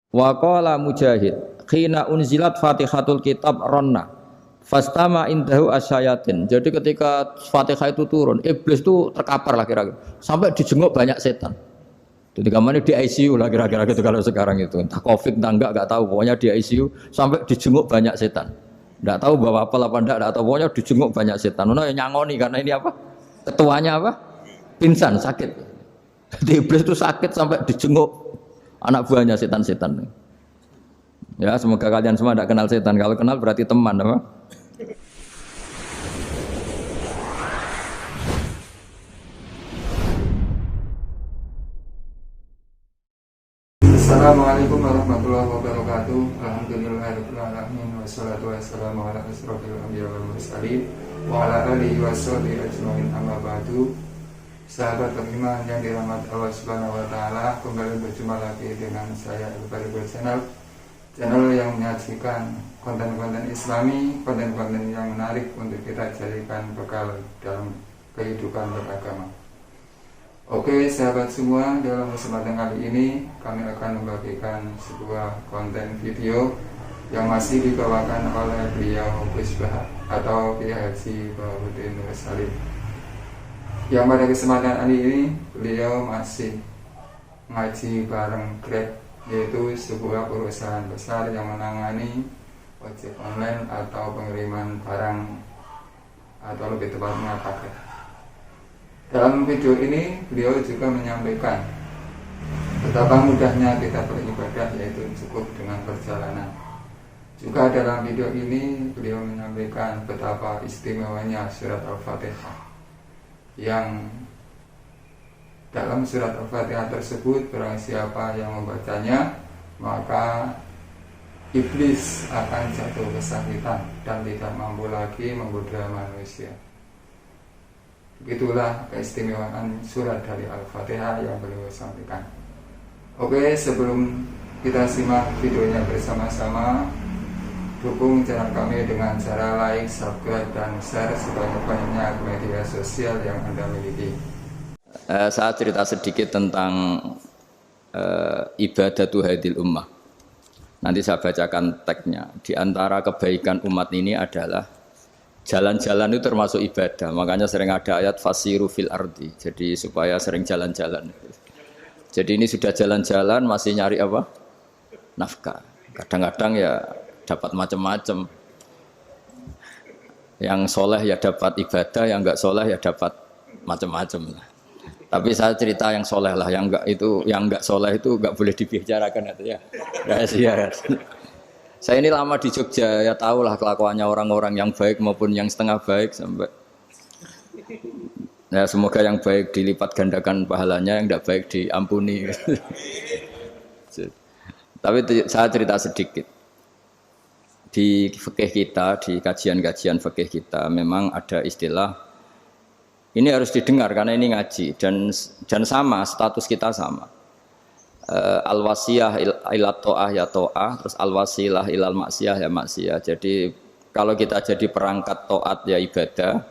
Wa qala Mujahid, khina unzilat Fatihatul Kitab ronna. Fastama indahu asyayatin. Jadi ketika Fatihah itu turun, iblis itu terkapar lah kira-kira. Sampai dijenguk banyak setan. Jadi kamarnya di ICU lah kira-kira gitu kalau sekarang itu. Entah Covid entah enggak tahu. Pokoknya di ICU sampai dijenguk banyak setan. Enggak tahu bawa apa enggak tahu. Pokoknya dijenguk banyak setan. Ono yang nyangoni karena ini apa? Ketuanya apa? Pingsan, sakit. Jadi iblis itu sakit sampai dijenguk anak buahnya setan-setan. Ya, semoga kalian semua tidak kenal setan. Kalau kenal berarti teman, apa? Assalamualaikum warahmatullahi wabarakatuh. Alhamdulillahirobbilalamin wassalatu wassalamu ala asrofil anbiya wal mursalin wa ala alihi washabihi ajmain amma ba'du. Sahabat beriman yang dirahmati Allah Subhanahu wa taala, kembali berjumpa lagi dengan saya Al-Baribur channel yang menyajikan konten-konten Islami, konten-konten yang menarik untuk kita jadikan bekal dalam kehidupan beragama. Oke sahabat semua, dalam kesempatan kali ini kami akan membagikan sebuah konten video yang masih dibawakan oleh beliau Gus Bah atau Kiai Haji Baharudin Nur Salim. Yang pada kesempatan kali ini beliau masih ngaji bareng Grab, yaitu sebuah perusahaan besar yang menangani ojek online atau pengiriman barang atau lebih tepatnya paket. Dalam video ini beliau juga menyampaikan betapa mudahnya kita beribadah, yaitu cukup dengan perjalanan. Juga dalam video ini beliau menyampaikan betapa istimewanya surat Al-Fatihah, yang dalam surat Al-Fatihah tersebut barang siapa yang membacanya maka iblis akan jatuh kesakitan dan tidak mampu lagi menggoda manusia. Begitulah keistimewaan surat dari Al-Fatihah yang beliau sampaikan. Oke, sebelum kita simak videonya bersama-sama, dukung channel kami dengan cara like, subscribe, dan share sebanyak-banyaknya ke media sosial yang Anda miliki. Saya cerita sedikit tentang ibadatu hadil ummah. Nanti saya bacakan teksnya. Di antara kebaikan umat ini adalah jalan-jalan itu termasuk ibadah. Makanya sering ada ayat fasiru fil ardi. Jadi supaya sering jalan-jalan. Jadi ini sudah jalan-jalan masih nyari apa? Nafkah. Kadang-kadang ya dapat macam-macam. Yang soleh ya dapat ibadah, yang enggak soleh ya dapat macam-macam. Tapi saya cerita yang soleh lah, yang enggak soleh itu enggak boleh dibicarakan itu ya. Rahasia. Saya ini lama di Jogja, ya tahulah kelakuannya orang-orang yang baik maupun yang setengah baik sampai. Ya semoga yang baik dilipat gandakan pahalanya, yang tidak baik diampuni. Tapi saya cerita sedikit. Di fikih kita, di kajian-kajian fikih kita, memang ada istilah. Ini harus didengar karena ini ngaji dan sama status kita sama. Al-wasiyah ila ta'ah ya ta'ah, terus al-wasilah ilal maksiyah ya maksiyah. Jadi kalau kita jadi perangkat taat ya ibadah,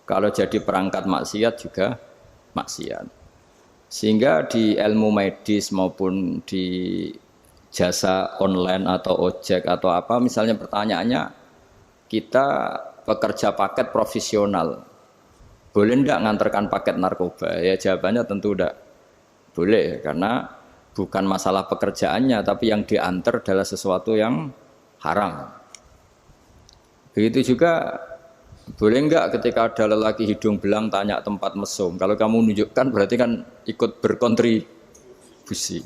kalau jadi perangkat maksiat juga maksiat. Sehingga di ilmu medis maupun di jasa online atau ojek atau apa, misalnya pertanyaannya, kita pekerja paket profesional, boleh enggak ngantarkan paket narkoba? Ya jawabannya tentu enggak boleh, karena bukan masalah pekerjaannya, tapi yang diantar adalah sesuatu yang haram. Begitu juga, boleh enggak ketika ada lelaki hidung belang tanya tempat mesum? Kalau kamu menunjukkan berarti kan ikut berkontribusi.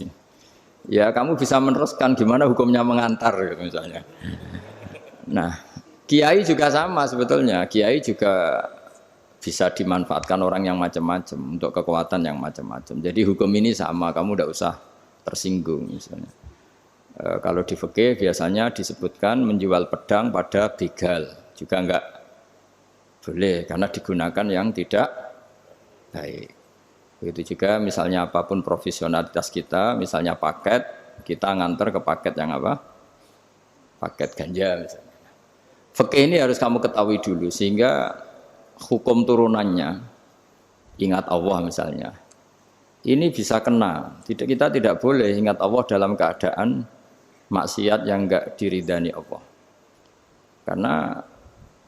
Ya kamu bisa meneruskan gimana hukumnya mengantar gitu misalnya. Nah, kiai juga sama sebetulnya. Kiai juga bisa dimanfaatkan orang yang macam-macam untuk kekuatan yang macam-macam. Jadi hukum ini sama, kamu tidak usah tersinggung misalnya. Kalau di fikih biasanya disebutkan menjual pedang pada begal juga enggak boleh karena digunakan yang tidak baik. Begitu juga misalnya apapun profesionalitas kita, misalnya paket, kita nganter ke paket yang apa? Paket ganja misalnya. Fikih ini harus kamu ketahui dulu sehingga hukum turunannya, ingat Allah misalnya, ini bisa kena. Kita tidak boleh ingat Allah dalam keadaan maksiat yang enggak diridani Allah. Karena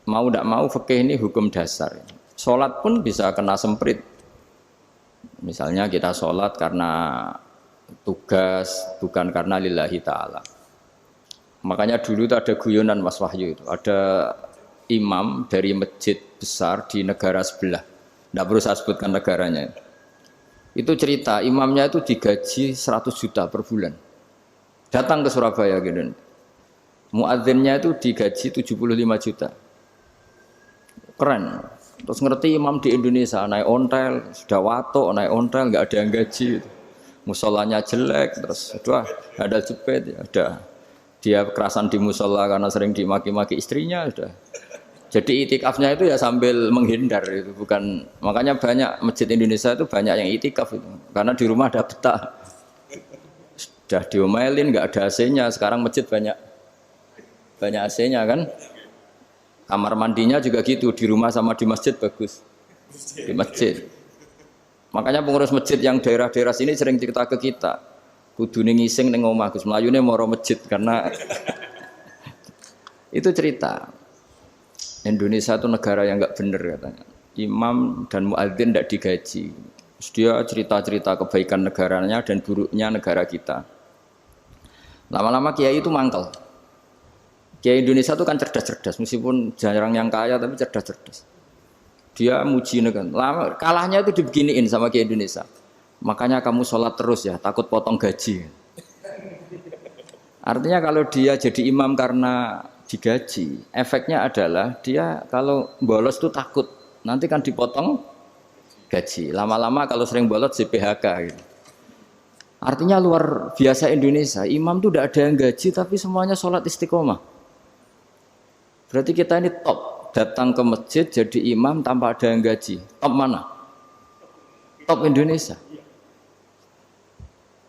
mau tidak mau fikih ini hukum dasar. Sholat pun bisa kena semprit. Misalnya kita sholat karena tugas, bukan karena lillahi ta'ala. Makanya dulu itu ada guyonan Mas Wahyu itu. Ada imam dari masjid besar di negara sebelah. Tidak perlu saya sebutkan negaranya. Itu cerita, imamnya itu digaji 100 juta per bulan. Datang ke Surabaya gitu. Muadzinnya itu digaji 75 juta. Keren. Terus ngerti imam di Indonesia naik ontel, sudah watok naik ontel, nggak ada yang gaji. Musolanya jelek, terus sudah ada jepit, ya udah. Dia kerasan di musola karena sering dimaki-maki istrinya, sudah. Jadi itikafnya itu ya sambil menghindar itu, bukan. Makanya banyak masjid Indonesia itu banyak yang itikaf itu, karena di rumah ada betah. Sudah diomelin, nggak ada AC-nya. Sekarang masjid banyak AC-nya kan. Kamar mandinya juga gitu, di rumah sama di masjid bagus. Di masjid. Makanya pengurus masjid yang daerah-daerah sini sering cerita ke kita, kudune ngising ning omah Gus, mlayune moro masjid karena itu cerita. Indonesia itu negara yang enggak benar katanya. Imam dan muadzin tidak digaji. Terus dia cerita-cerita kebaikan negaranya dan buruknya negara kita. Lama-lama kiai itu mangkel. Kiai Indonesia itu kan cerdas-cerdas, meskipun jarang yang kaya tapi cerdas-cerdas. Dia muji negara. Kalahnya itu dibeginiin sama Kiai Indonesia. Makanya kamu sholat terus ya, takut potong gaji. Artinya kalau dia jadi imam karena digaji, efeknya adalah dia kalau bolos itu takut. Nanti kan dipotong gaji. Lama-lama kalau sering bolos di PHK gitu. Artinya luar biasa Indonesia. Imam itu tidak ada yang gaji tapi semuanya sholat istiqomah. Berarti kita ini top, datang ke masjid jadi imam tanpa ada yang gaji. Top mana? Top Indonesia.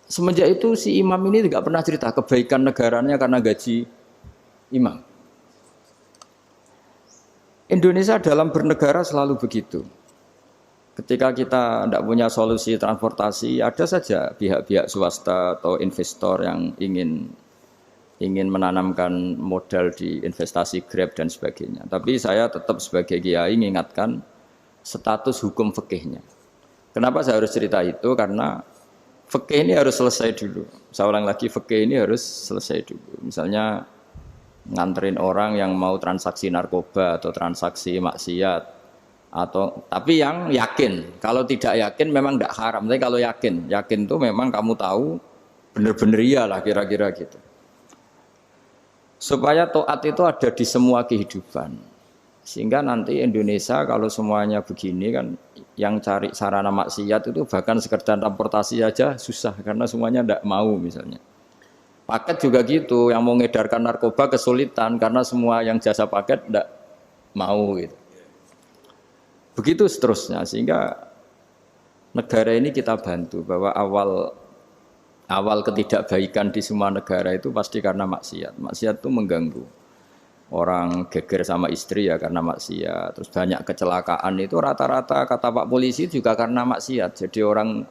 Semenjak itu si imam ini tidak pernah cerita kebaikan negaranya karena gaji imam. Indonesia dalam bernegara selalu begitu. Ketika kita tidak punya solusi transportasi, ada saja pihak-pihak swasta atau investor yang ingin menanamkan modal di investasi Grab dan sebagainya. Tapi saya tetap sebagai kiai mengingatkan status hukum fikihnya. Kenapa saya harus cerita itu? Karena fikih ini harus selesai dulu. Saya ulang lagi, fikih ini harus selesai dulu. Misalnya nganterin orang yang mau transaksi narkoba atau transaksi maksiat, tapi yang yakin. Kalau tidak yakin memang tidak haram. Tapi kalau yakin itu memang kamu tahu benar-benar iyalah kira-kira gitu. Supaya taat itu ada di semua kehidupan. Sehingga nanti Indonesia kalau semuanya begini kan, yang cari sarana maksiat itu bahkan sekedar transportasi aja susah karena semuanya tidak mau misalnya. Paket juga gitu, yang mau ngedarkan narkoba kesulitan karena semua yang jasa paket tidak mau gitu. Begitu seterusnya, sehingga negara ini kita bantu bahwa awal ketidakbaikan di semua negara itu pasti karena maksiat. Maksiat itu mengganggu. Orang geger sama istri ya karena maksiat. Terus banyak kecelakaan itu rata-rata kata Pak Polisi juga karena maksiat. Jadi orang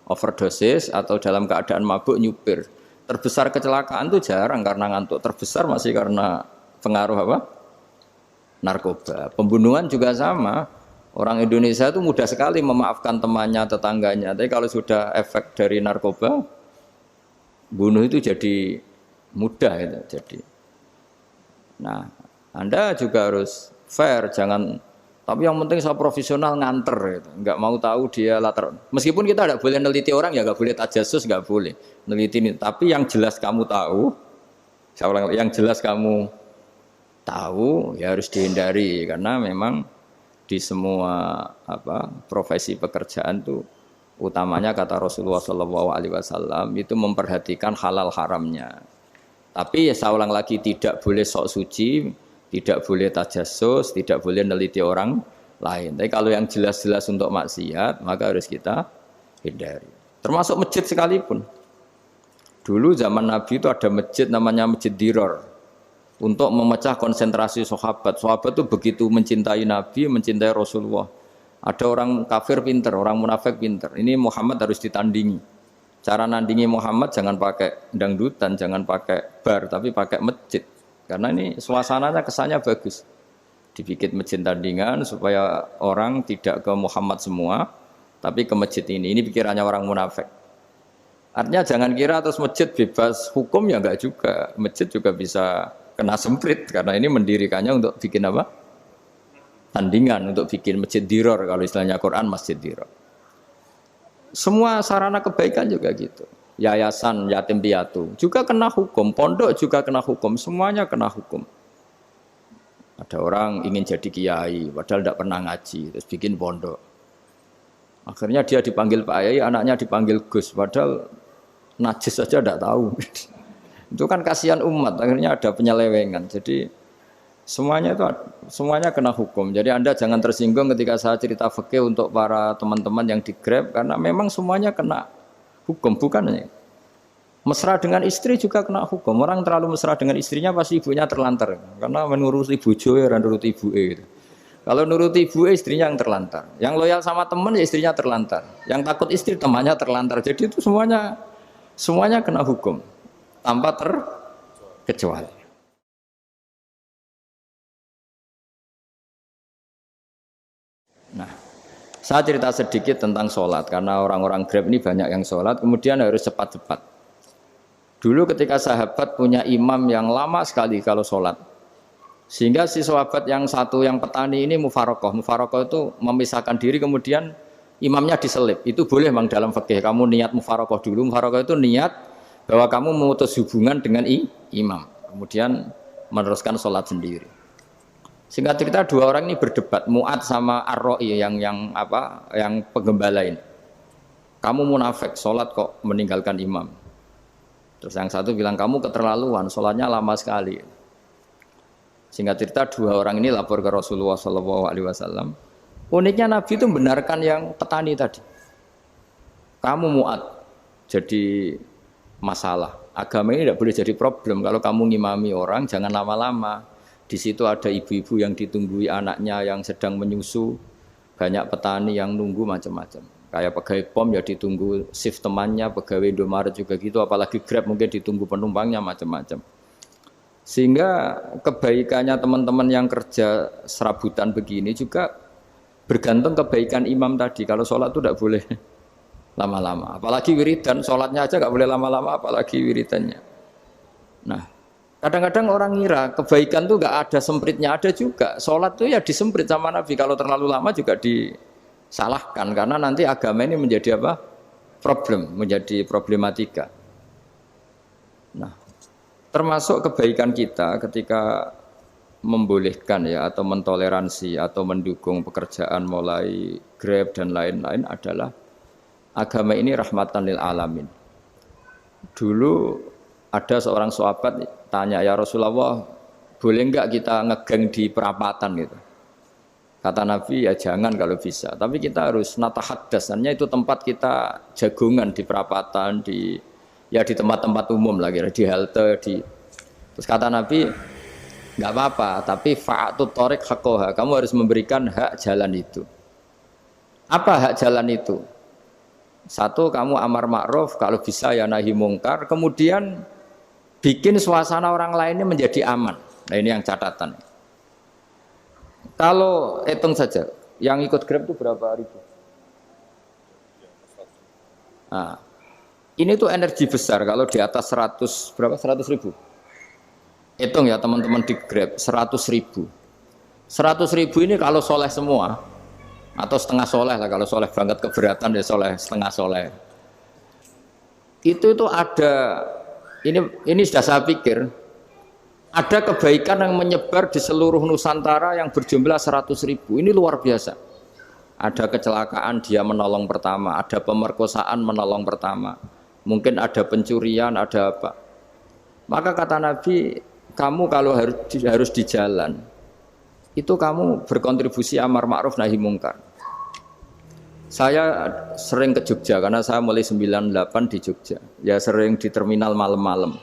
overdosis atau dalam keadaan mabuk nyupir. Terbesar kecelakaan itu jarang karena ngantuk. Terbesar masih karena pengaruh apa? Narkoba. Pembunuhan juga sama. Orang Indonesia itu mudah sekali memaafkan temannya, tetangganya. Tapi kalau sudah efek dari narkoba, bunuh itu jadi mudah itu jadi. Nah, Anda juga harus fair, jangan. Tapi yang penting saya profesional nganter, gitu. Nggak mau tahu dia latar. Meskipun kita tidak boleh neliti orang ya, nggak boleh tajasus, nggak boleh neliti ini. Tapi yang jelas kamu tahu, yang jelas kamu tahu ya harus dihindari karena memang di semua profesi pekerjaan itu utamanya kata Rasulullah SAW itu memperhatikan halal haramnya. Tapi ya saya ulang lagi tidak boleh sok suci, tidak boleh tajasus, tidak boleh neliti orang lain. Tapi kalau yang jelas-jelas untuk maksiat maka harus kita hindari. Termasuk masjid sekalipun. Dulu zaman Nabi itu ada masjid namanya Masjid Diror. Untuk memecah konsentrasi sahabat. Sahabat itu begitu mencintai Nabi, mencintai Rasulullah. Ada orang kafir pinter, orang munafik pinter. Ini Muhammad harus ditandingi. Cara nandingi Muhammad jangan pakai dangdutan, jangan pakai bar, tapi pakai masjid. Karena ini suasananya kesannya bagus. Dibikin masjid tandingan supaya orang tidak ke Muhammad semua, tapi ke masjid ini. Ini pikirannya orang munafik. Artinya jangan kira terus masjid bebas hukum, ya enggak juga. Masjid juga bisa kena semprit karena ini mendirikannya untuk bikin apa? Tandingan, untuk bikin masjid diror, kalau istilahnya Quran masjid diror. Semua sarana kebaikan juga gitu. Yayasan yatim piatu juga kena hukum, pondok juga kena hukum, semuanya kena hukum. Ada orang ingin jadi kiai padahal tidak pernah ngaji, terus bikin pondok. Akhirnya dia dipanggil Pak Yai, anaknya dipanggil Gus, padahal najis saja tidak tahu. Itu kan kasihan umat, akhirnya ada penyelewengan. Jadi semuanya kena hukum. Jadi Anda jangan tersinggung ketika saya cerita fikih untuk para teman-teman yang di Grab, karena memang semuanya kena hukum, bukan? Mesra dengan istri juga kena hukum. Orang terlalu mesra dengan istrinya pasti ibunya terlantar, karena menuruti bojo ya nuruti ibuke. Kalau nuruti ibu istrinya yang terlantar. Yang loyal sama teman ya istrinya terlantar. Yang takut istri temannya terlantar. Jadi itu semuanya kena hukum tanpa terkecuali. Nah, saya cerita sedikit tentang sholat karena orang-orang Grab ini banyak yang sholat, kemudian harus cepat-cepat. Dulu ketika sahabat punya imam yang lama sekali kalau sholat, sehingga si sahabat yang satu yang petani ini mufarokoh itu memisahkan diri, kemudian imamnya diselip. Itu boleh memang dalam fikih. Kamu niat mufarokoh dulu. Mufarokoh itu niat bahwa kamu memutus hubungan dengan imam, kemudian meneruskan sholat sendiri. Singkat cerita dua orang ini berdebat, Mu'ad sama Ar-Ra'i yang penggembala ini. Kamu munafik, sholat kok meninggalkan imam. Terus yang satu bilang kamu keterlaluan, sholatnya lama sekali. Singkat cerita dua orang ini lapor ke Rasulullah SAW. Uniknya Nabi itu membenarkan yang petani tadi. Kamu Mu'ad jadi masalah. Agama ini tidak boleh jadi problem. Kalau kamu ngimami orang jangan lama-lama. Di situ ada ibu-ibu yang ditunggui anaknya yang sedang menyusu, banyak petani yang nunggu macam-macam. Kayak pegawai POM ya ditunggu shift temannya, pegawai Indomaret juga gitu, apalagi Grab mungkin ditunggu penumpangnya macam-macam. Sehingga kebaikannya teman-teman yang kerja serabutan begini juga bergantung kebaikan imam tadi. Kalau sholat itu tidak boleh lama-lama, apalagi wiridan, sholatnya aja nggak boleh lama-lama, apalagi wiridannya. Nah, kadang-kadang orang ngira kebaikan tuh nggak ada sempritnya, ada juga. Sholat tuh ya disemprit sama Nabi. Kalau terlalu lama juga disalahkan karena nanti agama ini menjadi apa? Problem, menjadi problematika. Nah, termasuk kebaikan kita ketika membolehkan ya atau mentoleransi atau mendukung pekerjaan mulai Grab dan lain-lain adalah agama ini rahmatan lil alamin. Dulu ada seorang sahabat tanya, ya Rasulullah, boleh enggak kita ngegeng di perapatan gitu? Kata Nabi, ya jangan kalau bisa. Tapi kita harus natahaddasannya itu tempat kita jagungan di perapatan, di tempat-tempat umum lagi, di halte, Terus kata Nabi, enggak apa-apa, tapi fa'atut thoriq haqqaha. Kamu harus memberikan hak jalan itu. Apa hak jalan itu? Satu, kamu amar ma'ruf, kalau bisa ya nahi mungkar, kemudian bikin suasana orang lainnya menjadi aman. Nah ini yang catatan. Kalau hitung saja, yang ikut Grab itu berapa ribu? Nah, ini tuh energi besar kalau di atas 100 ribu. Hitung ya teman-teman di Grab 100 ribu. 100 ribu ini kalau soleh semua atau setengah soleh lah, kalau soleh banget keberatan ya soleh setengah soleh. Itu ada. Ini sudah saya pikir, ada kebaikan yang menyebar di seluruh Nusantara yang berjumlah 100 ribu. Ini luar biasa. Ada kecelakaan dia menolong pertama, ada pemerkosaan menolong pertama, mungkin ada pencurian, ada apa. Maka kata Nabi, kamu kalau harus di jalan, itu kamu berkontribusi amar ma'ruf nahi mungkar. Saya sering ke Jogja karena saya mulai 98 di Jogja. Ya sering di terminal malam-malam.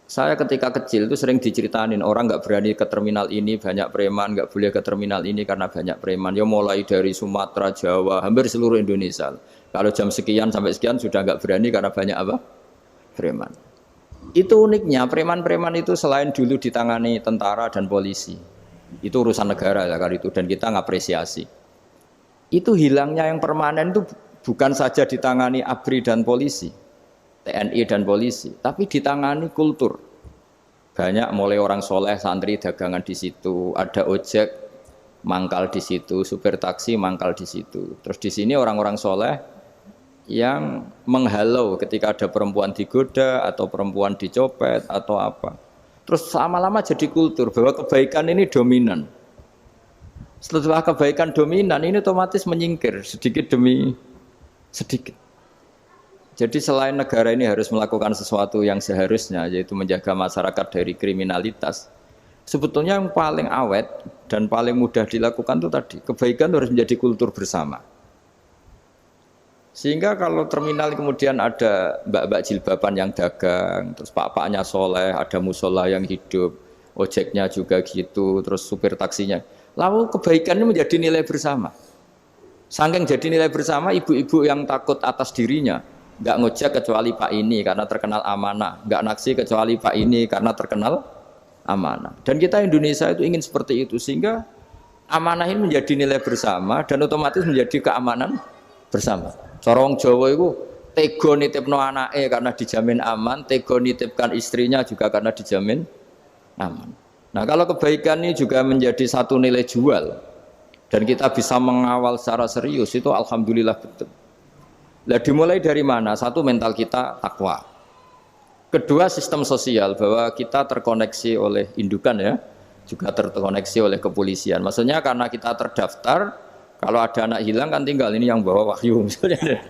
Saya ketika kecil itu sering diceritain orang nggak berani ke terminal ini banyak preman, nggak boleh ke terminal ini karena banyak preman. Ya mulai dari Sumatera, Jawa, hampir seluruh Indonesia. Kalau jam sekian sampai sekian sudah nggak berani karena banyak apa? Preman. Itu uniknya preman-preman itu selain dulu ditangani tentara dan polisi, itu urusan negara ya kali itu dan kita ngapresiasi. Itu hilangnya yang permanen itu bukan saja ditangani ABRI dan polisi, TNI dan polisi, tapi ditangani kultur. Banyak mulai orang soleh, santri dagangan di situ, ada ojek mangkal di situ, supir taksi mangkal di situ. Terus di sini orang-orang soleh yang menghalau ketika ada perempuan digoda atau perempuan dicopet atau apa. Terus lama-lama jadi kultur bahwa kebaikan ini dominan. Setelah kebaikan dominan ini otomatis menyingkir sedikit demi sedikit. Jadi selain negara ini harus melakukan sesuatu yang seharusnya, yaitu menjaga masyarakat dari kriminalitas, sebetulnya yang paling awet dan paling mudah dilakukan itu tadi, kebaikan harus menjadi kultur bersama. Sehingga kalau terminal kemudian ada mbak-mbak jilbaban yang dagang, terus pak-paknya soleh, ada musola yang hidup, ojeknya juga gitu, terus supir taksinya, lalu kebaikan ini menjadi nilai bersama. Saking jadi nilai bersama, ibu-ibu yang takut atas dirinya, nggak ngojek kecuali Pak ini karena terkenal amanah, nggak naksi kecuali Pak ini karena terkenal amanah. Dan kita Indonesia itu ingin seperti itu sehingga amanah ini menjadi nilai bersama dan otomatis menjadi keamanan bersama. Corong Jawa itu tego nitipno anake karena dijamin aman, tego nitipkan istrinya juga karena dijamin aman. Nah kalau kebaikan ini juga menjadi satu nilai jual dan kita bisa mengawal secara serius itu alhamdulillah betul. Nah, dimulai dari mana? Satu, mental kita takwa. Kedua, sistem sosial bahwa kita terkoneksi oleh indukan ya, juga terkoneksi oleh kepolisian. Maksudnya karena kita terdaftar, kalau ada anak hilang kan tinggal ini yang bawa wahyu misalnya.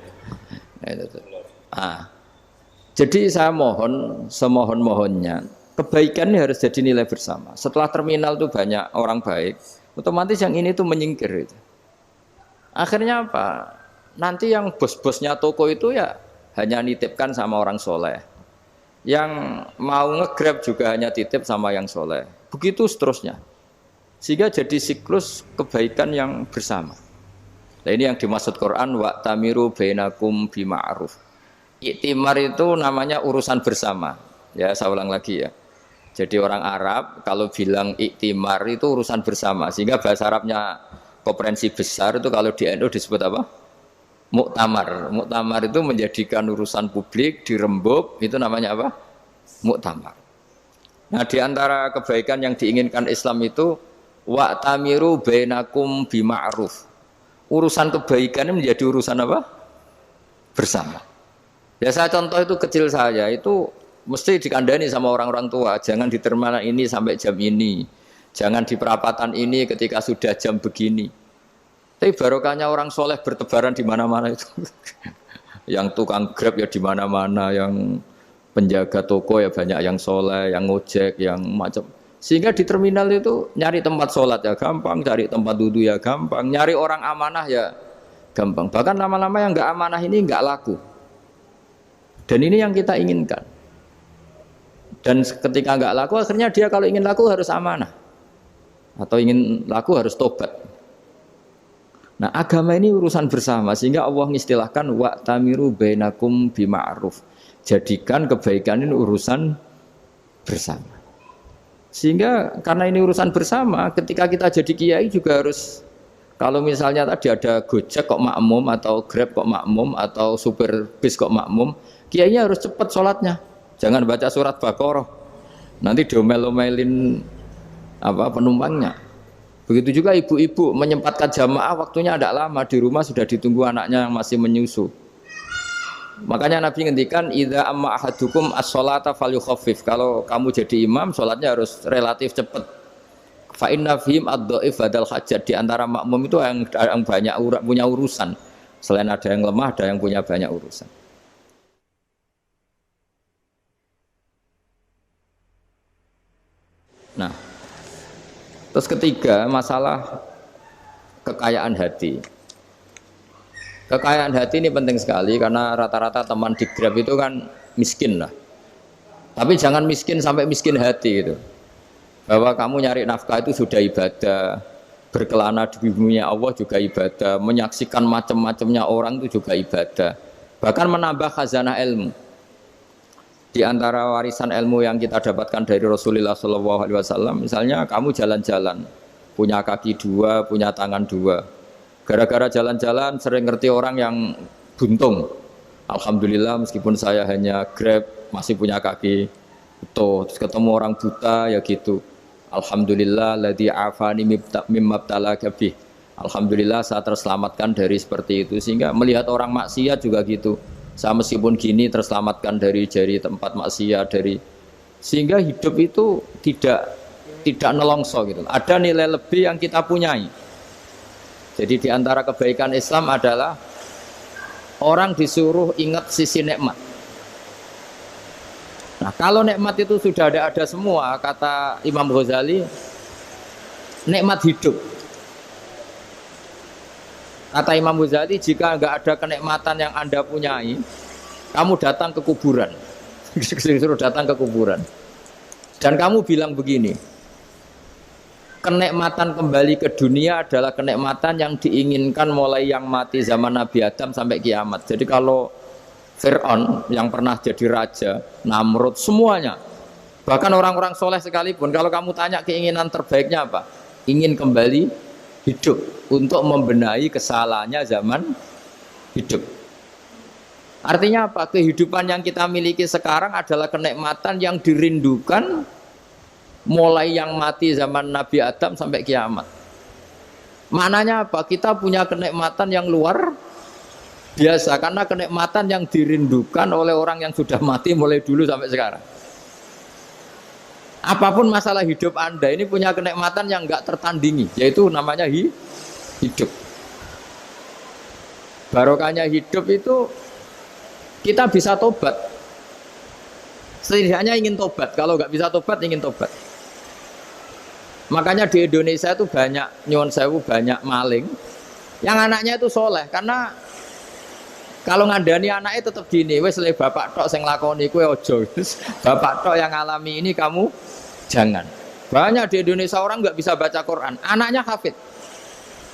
Jadi saya mohon, semohon-mohonnya, kebaikan ini harus jadi nilai bersama. Setelah terminal itu banyak orang baik, otomatis yang ini tuh menyingkir. Itu. Akhirnya apa? Nanti yang bos-bosnya toko itu ya hanya nitipkan sama orang soleh. Yang mau nge-grab juga hanya titip sama yang soleh. Begitu seterusnya. Sehingga jadi siklus kebaikan yang bersama. Nah ini yang dimaksud Quran, wa'tamiru bainakum bima'ruf. Iktimar itu namanya urusan bersama. Ya saya ulang lagi ya. Jadi orang Arab kalau bilang iktimar itu urusan bersama. Sehingga bahasa Arabnya konferensi besar itu kalau di NU disebut apa? Muktamar. Muktamar itu menjadikan urusan publik dirembuk, itu namanya apa? Muktamar. Nah, di antara kebaikan yang diinginkan Islam itu wa'tamiru bainakum bima'ruf. Urusan kebaikan ini menjadi urusan apa? Bersama. Ya saya contoh itu kecil saya itu mesti dikandani sama orang-orang tua, jangan di terminal ini sampai jam ini. Jangan di perapatan ini ketika sudah jam begini. Tapi barokahnya orang soleh bertebaran di mana-mana itu. Yang tukang grab ya di mana-mana, yang penjaga toko ya banyak yang soleh, yang ngojek, yang macam. Sehingga di terminal itu nyari tempat sholat ya gampang, cari tempat duduk ya gampang, nyari orang amanah ya gampang. Bahkan lama-lama yang nggak amanah ini nggak laku. Dan ini yang kita inginkan. Dan ketika nggak laku, akhirnya dia kalau ingin laku harus amanah. Atau ingin laku harus tobat. Nah agama ini urusan bersama sehingga Allah mengistilahkan wa'tamiru bainakum bima'ruf. Jadikan kebaikan ini urusan bersama. Sehingga karena ini urusan bersama, ketika kita jadi kiai juga harus, kalau misalnya tadi ada Gojek kok makmum atau Grab kok makmum atau supir bis kok makmum, kiainya harus cepat sholatnya. Jangan baca surat Baqarah. Nanti diomel-omelin apa penumpangnya. Begitu juga ibu-ibu menyempatkan jamaah waktunya tidak lama, di rumah sudah ditunggu anaknya yang masih menyusu. Makanya Nabi ngendikan idza amma ahadukum as-sholata falyukhaffif. Kalau kamu jadi imam, sholatnya harus relatif cepat. Fa inna fihim ad-dhaif badal hajat. Di antara makmum itu yang banyak punya urusan. Selain ada yang lemah, ada yang punya banyak urusan. Nah, terus ketiga, masalah kekayaan hati. Kekayaan hati ini penting sekali karena rata-rata teman di Grab itu kan miskin lah. Tapi jangan miskin sampai miskin hati gitu. Bahwa kamu nyari nafkah itu sudah ibadah, berkelana di bumi Allah juga ibadah, menyaksikan macam-macamnya orang itu juga ibadah. Bahkan menambah khazanah ilmu. Di antara warisan ilmu yang kita dapatkan dari Rasulullah SAW, misalnya kamu jalan-jalan, punya kaki dua, punya tangan dua. Gara-gara jalan-jalan sering ngerti orang yang buntung. Alhamdulillah meskipun saya hanya Grab, masih punya kaki utuh. Terus ketemu orang buta ya gitu. Alhamdulillah ladzi afani mimma btalaka bih. Alhamdulillah saya terselamatkan dari seperti itu. Sehingga melihat orang maksiat juga gitu. Saya meskipun gini terselamatkan dari tempat maksiat, sehingga hidup itu tidak nelongso gitu. Ada nilai lebih yang kita punyai. Jadi di antara kebaikan Islam adalah orang disuruh ingat sisi nikmat. Nah, kalau nikmat itu sudah ada semua, kata Imam Ghazali, nikmat hidup. Kata Imam Ghazali, jika enggak ada kenikmatan yang Anda punyai, kamu datang ke kuburan. Disuruh datang ke kuburan. Dan kamu bilang begini, kenikmatan kembali ke dunia adalah kenikmatan yang diinginkan mulai yang mati zaman Nabi Adam sampai kiamat. Jadi kalau Fir'aun yang pernah jadi raja, Namrud, semuanya, bahkan orang-orang soleh sekalipun, kalau kamu tanya keinginan terbaiknya apa? Ingin kembali hidup untuk membenahi kesalahannya zaman hidup. Artinya apa? Kehidupan yang kita miliki sekarang adalah kenikmatan yang dirindukan mulai yang mati zaman Nabi Adam sampai kiamat. Maknanya apa? Kita punya kenikmatan yang luar biasa karena kenikmatan yang dirindukan oleh orang yang sudah mati mulai dulu sampai sekarang. Apapun masalah hidup Anda ini punya kenikmatan yang enggak tertandingi, yaitu namanya hidup. Barokahnya hidup itu kita bisa tobat. Setidaknya ingin tobat. Kalau nggak bisa tobat, ingin tobat. Makanya di Indonesia itu banyak nyuwun sewu, banyak maling yang anaknya itu soleh. Karena kalau ngandani anaknya tetap gini, wes le bapak tok sing lakoni kowe ojo. Bapak tok yang alami ini kamu jangan. Banyak di Indonesia orang nggak bisa baca Quran, anaknya hafid.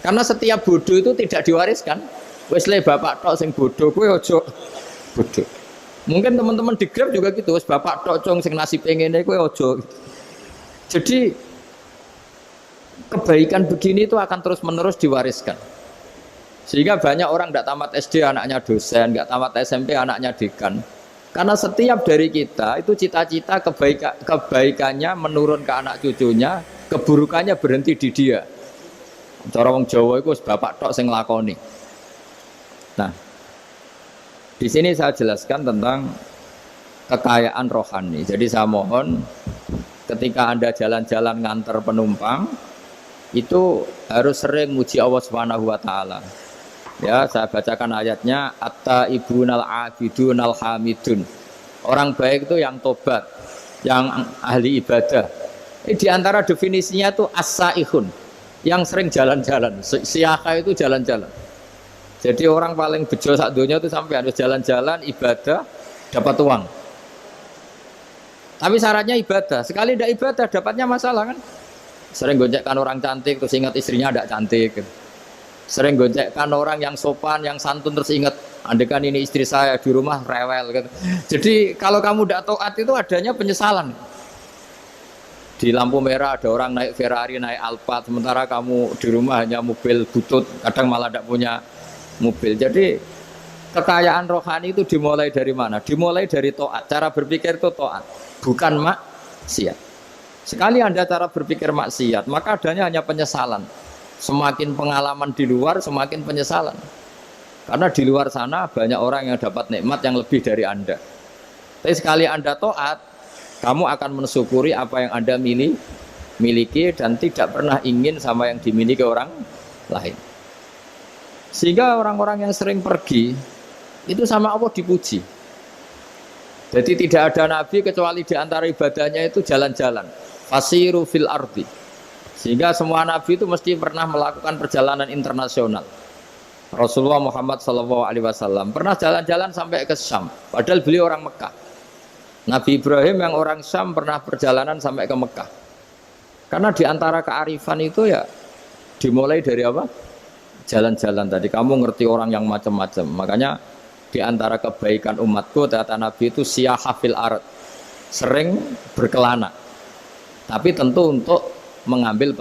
Karena setiap bodoh itu tidak diwariskan. Wes le bapak tok sing bodoh kowe ojo bodoh. Mungkin teman-teman di Grab juga gitu, wes bapak tok cong sing nasib ngene kowe ojo. Jadi kebaikan begini itu akan terus-menerus diwariskan. Sehingga banyak orang tidak tamat SD anaknya dosen, nggak tamat SMP anaknya dekan. Karena setiap dari kita itu cita-cita kebaikannya menurun ke anak cucunya, keburukannya berhenti di dia. Cara wong Jawa itu bapak tok sing lakoni. Nah, di sini saya jelaskan tentang kekayaan rohani. Jadi saya mohon ketika Anda jalan-jalan nganter penumpang itu harus sering muji Allah Subhanahu wa taala. Ya, saya bacakan ayatnya, at-taibunal abidunal hamidun. Orang baik itu yang tobat, yang ahli ibadah. Di antara definisinya itu as-saihun, yang sering jalan-jalan. Siyaka itu jalan-jalan. Jadi orang paling bejo sak donya itu sampai harus jalan-jalan ibadah dapat uang. Tapi syaratnya ibadah. Sekali tidak ibadah dapatnya masalah kan? Sering gonjekkan orang cantik terus ingat istrinya tidak cantik. Sering gonjekkan orang yang sopan, yang santun terus ingat andekan ini istri saya di rumah rewel gitu. Jadi kalau kamu tidak taat itu adanya penyesalan. Di lampu merah ada orang naik Ferrari, naik Alphard, sementara kamu di rumah hanya mobil butut, kadang malah tidak punya mobil. Jadi kekayaan rohani itu dimulai dari mana? Dimulai dari taat. Cara berpikir itu taat, bukan maksiat. Sekali Anda cara berpikir maksiat, maka adanya hanya penyesalan. Semakin pengalaman di luar, semakin penyesalan. Karena di luar sana banyak orang yang dapat nikmat yang lebih dari Anda. Tapi sekali Anda taat, kamu akan mensyukuri apa yang Anda miliki dan tidak pernah ingin sama yang dimiliki orang lain. Sehingga orang-orang yang sering pergi itu sama Allah dipuji. Jadi tidak ada nabi kecuali di antara ibadahnya itu jalan-jalan. Fasiru fil ardi. Sehingga semua nabi itu mesti pernah melakukan perjalanan internasional. Rasulullah Muhammad SAW pernah jalan-jalan sampai ke Syam, padahal beliau orang Mekah. Nabi Ibrahim yang orang Syam pernah perjalanan sampai ke Mekah. Karena di antara kearifan itu ya dimulai dari apa? Jalan-jalan tadi. Kamu ngerti orang yang macam-macam. Makanya di antara kebaikan umatku kata Nabi itu siyahafil ard, sering berkelana. Tapi tentu untuk mengambil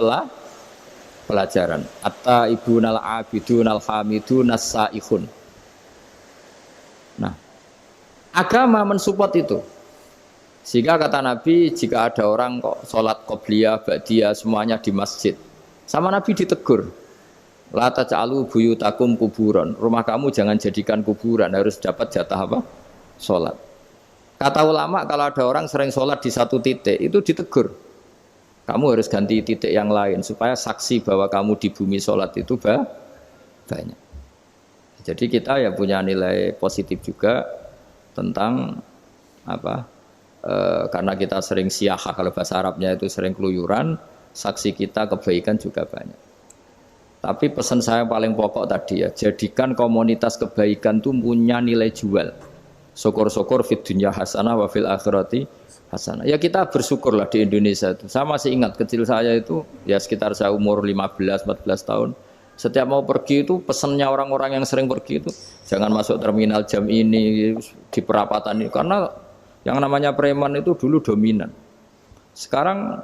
pelajaran. At-taibunal abidunal hamidun as-saihun. Nah, agama mensupport itu. Sehingga kata Nabi, jika ada orang kok sholat qobliyah, ba'diyah semuanya di masjid, sama Nabi ditegur, la taj'alu buyutakum kuburan. Rumah kamu jangan jadikan kuburan, harus dapat jatah apa? Sholat. Kata ulama, kalau ada orang sering sholat di satu titik, itu ditegur. Kamu harus ganti titik yang lain supaya saksi bahwa kamu di bumi sholat itu banyak. Jadi kita ya punya nilai positif juga tentang apa? Karena kita sering siyahah, kalau bahasa Arabnya itu sering keluyuran, saksi kita kebaikan juga banyak. Tapi pesan saya paling pokok tadi ya, jadikan komunitas kebaikan itu punya nilai jual. Syukur-syukur fid dunya hasanah wa fil akhirati hasanah. Ya kita bersyukurlah di Indonesia itu. Saya masih ingat kecil saya itu ya sekitar saya umur 15-14 tahun. Setiap mau pergi itu pesannya orang-orang yang sering pergi itu jangan masuk terminal jam ini di perapatan ini, karena yang namanya preman itu dulu dominan. Sekarang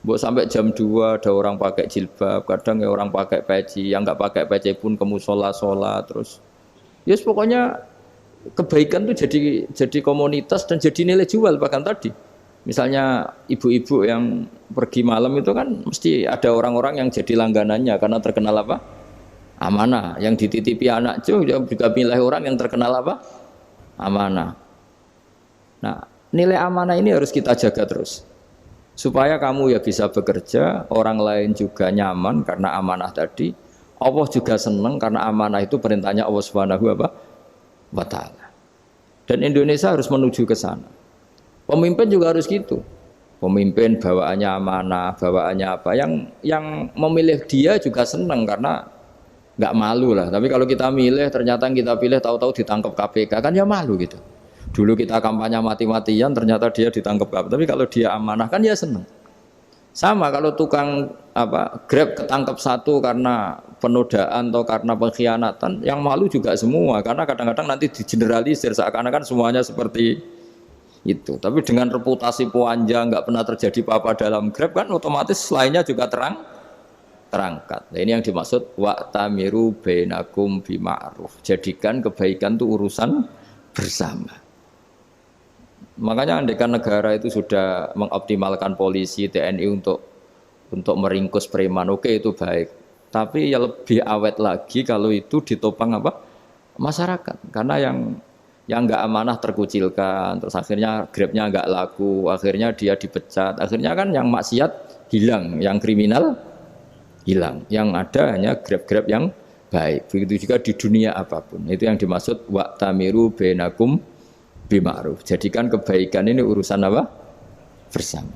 buat sampai jam 2 ada orang pakai jilbab, kadang ya orang pakai peci, yang nggak pakai peci pun ke musola sholat terus. Yes, pokoknya kebaikan itu jadi komunitas dan jadi nilai jual. Bahkan tadi misalnya ibu-ibu yang pergi malam itu kan mesti ada orang-orang yang jadi langganannya karena terkenal apa? Amanah. Yang dititipi anak juga pilih orang yang terkenal apa? Amanah. Nah, nilai amanah ini harus kita jaga terus. Supaya kamu ya bisa bekerja, orang lain juga nyaman karena amanah tadi. Allah juga senang karena amanah itu perintahnya Allah Subhanahu wa ta'ala. Dan Indonesia harus menuju ke sana. Pemimpin juga harus gitu. Pemimpin bawaannya amanah, bawaannya apa? Yang memilih dia juga senang karena nggak malu lah. Tapi kalau kita milih ternyata yang kita pilih tahu-tahu ditangkap KPK kan ya malu gitu. Dulu kita kampanye mati-matian ternyata dia ditangkap KPK. Tapi kalau dia amanah kan ya senang. Sama kalau tukang Grab ketangkap satu karena penodaan atau karena pengkhianatan, yang malu juga semua karena kadang-kadang nanti digeneralisir seakan-akan semuanya seperti itu. Tapi dengan reputasi panjang nggak pernah terjadi apa-apa dalam Grab kan otomatis lainnya juga terangkat. Nah, ini yang dimaksud wa'tamiru bainakum bima'ruf. Jadikan kebaikan itu urusan bersama. Makanya andaikan negara itu sudah mengoptimalkan polisi, TNI untuk meringkus preman, oke itu baik. Tapi ya lebih awet lagi kalau itu ditopang masyarakat. Karena yang nggak amanah terkucilkan, terus akhirnya Grabnya nggak laku, akhirnya dia dipecat, akhirnya kan yang maksiat hilang, yang kriminal hilang, yang ada hanya Grab yang baik. Begitu juga di dunia apapun. Itu yang dimaksud wa'tamiru bainakum bima'ruf. Jadikan kebaikan ini urusan bersama.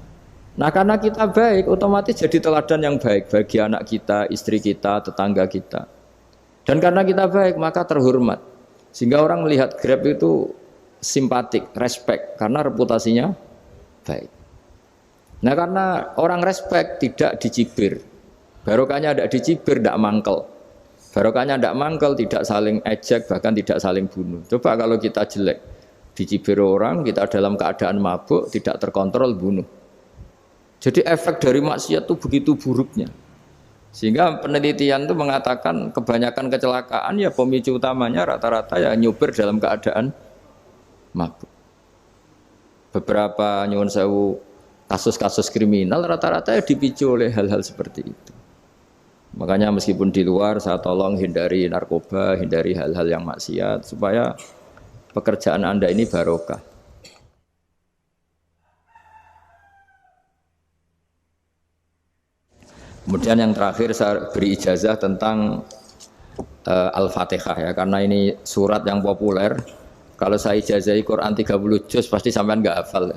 Nah karena kita baik, otomatis jadi teladan yang baik bagi anak kita, istri kita, tetangga kita. Dan karena kita baik, maka terhormat. Sehingga orang melihat Grab itu simpatik, respect, karena reputasinya baik. Nah karena orang respect tidak dicibir. Barokahnya tidak dicibir, tidak mangkel. Barokahnya tidak mangkel, tidak saling ejek, bahkan tidak saling bunuh. Coba kalau kita jelek, dicibir orang, kita dalam keadaan mabuk, tidak terkontrol, bunuh. Jadi efek dari maksiat itu begitu buruknya. Sehingga penelitian itu mengatakan kebanyakan kecelakaan ya pemicu utamanya rata-rata ya nyupir dalam keadaan mabuk. Beberapa nyuwun sewu kasus-kasus kriminal rata-rata ya dipicu oleh hal-hal seperti itu. Makanya meskipun di luar saya tolong hindari narkoba, hindari hal-hal yang maksiat supaya pekerjaan Anda ini barokah. Kemudian yang terakhir saya beri ijazah tentang Al-Fatihah ya, karena ini surat yang populer. Kalau saya ijazahi Quran 30 juz pasti sampean nggak hafal.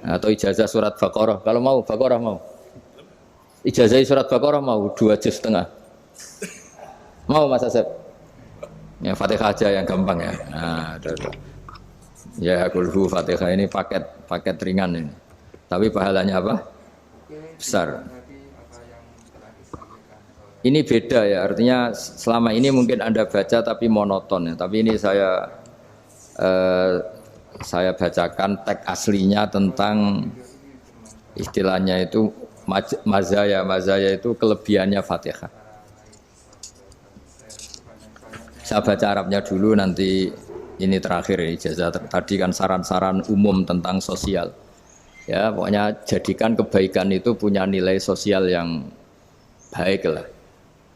Atau ijazah surat Baqarah, kalau mau Baqarah mau. Ijazahi surat Baqarah mau 2 juz setengah. Mau Mas Asep? Ya Fatihah aja yang gampang ya. Nah, Ya kulhu Fatihah ini paket ringan ini. Tapi pahalanya apa? Besar. Ini beda ya, artinya selama ini mungkin Anda baca tapi monoton ya. Tapi ini saya bacakan teks aslinya tentang istilahnya itu mazaya. Mazaya itu kelebihannya Fatihah. Saya baca Arabnya dulu, nanti ini terakhir ijazah. Tadi kan saran-saran umum tentang sosial. Ya, pokoknya jadikan kebaikan itu punya nilai sosial yang baik lah.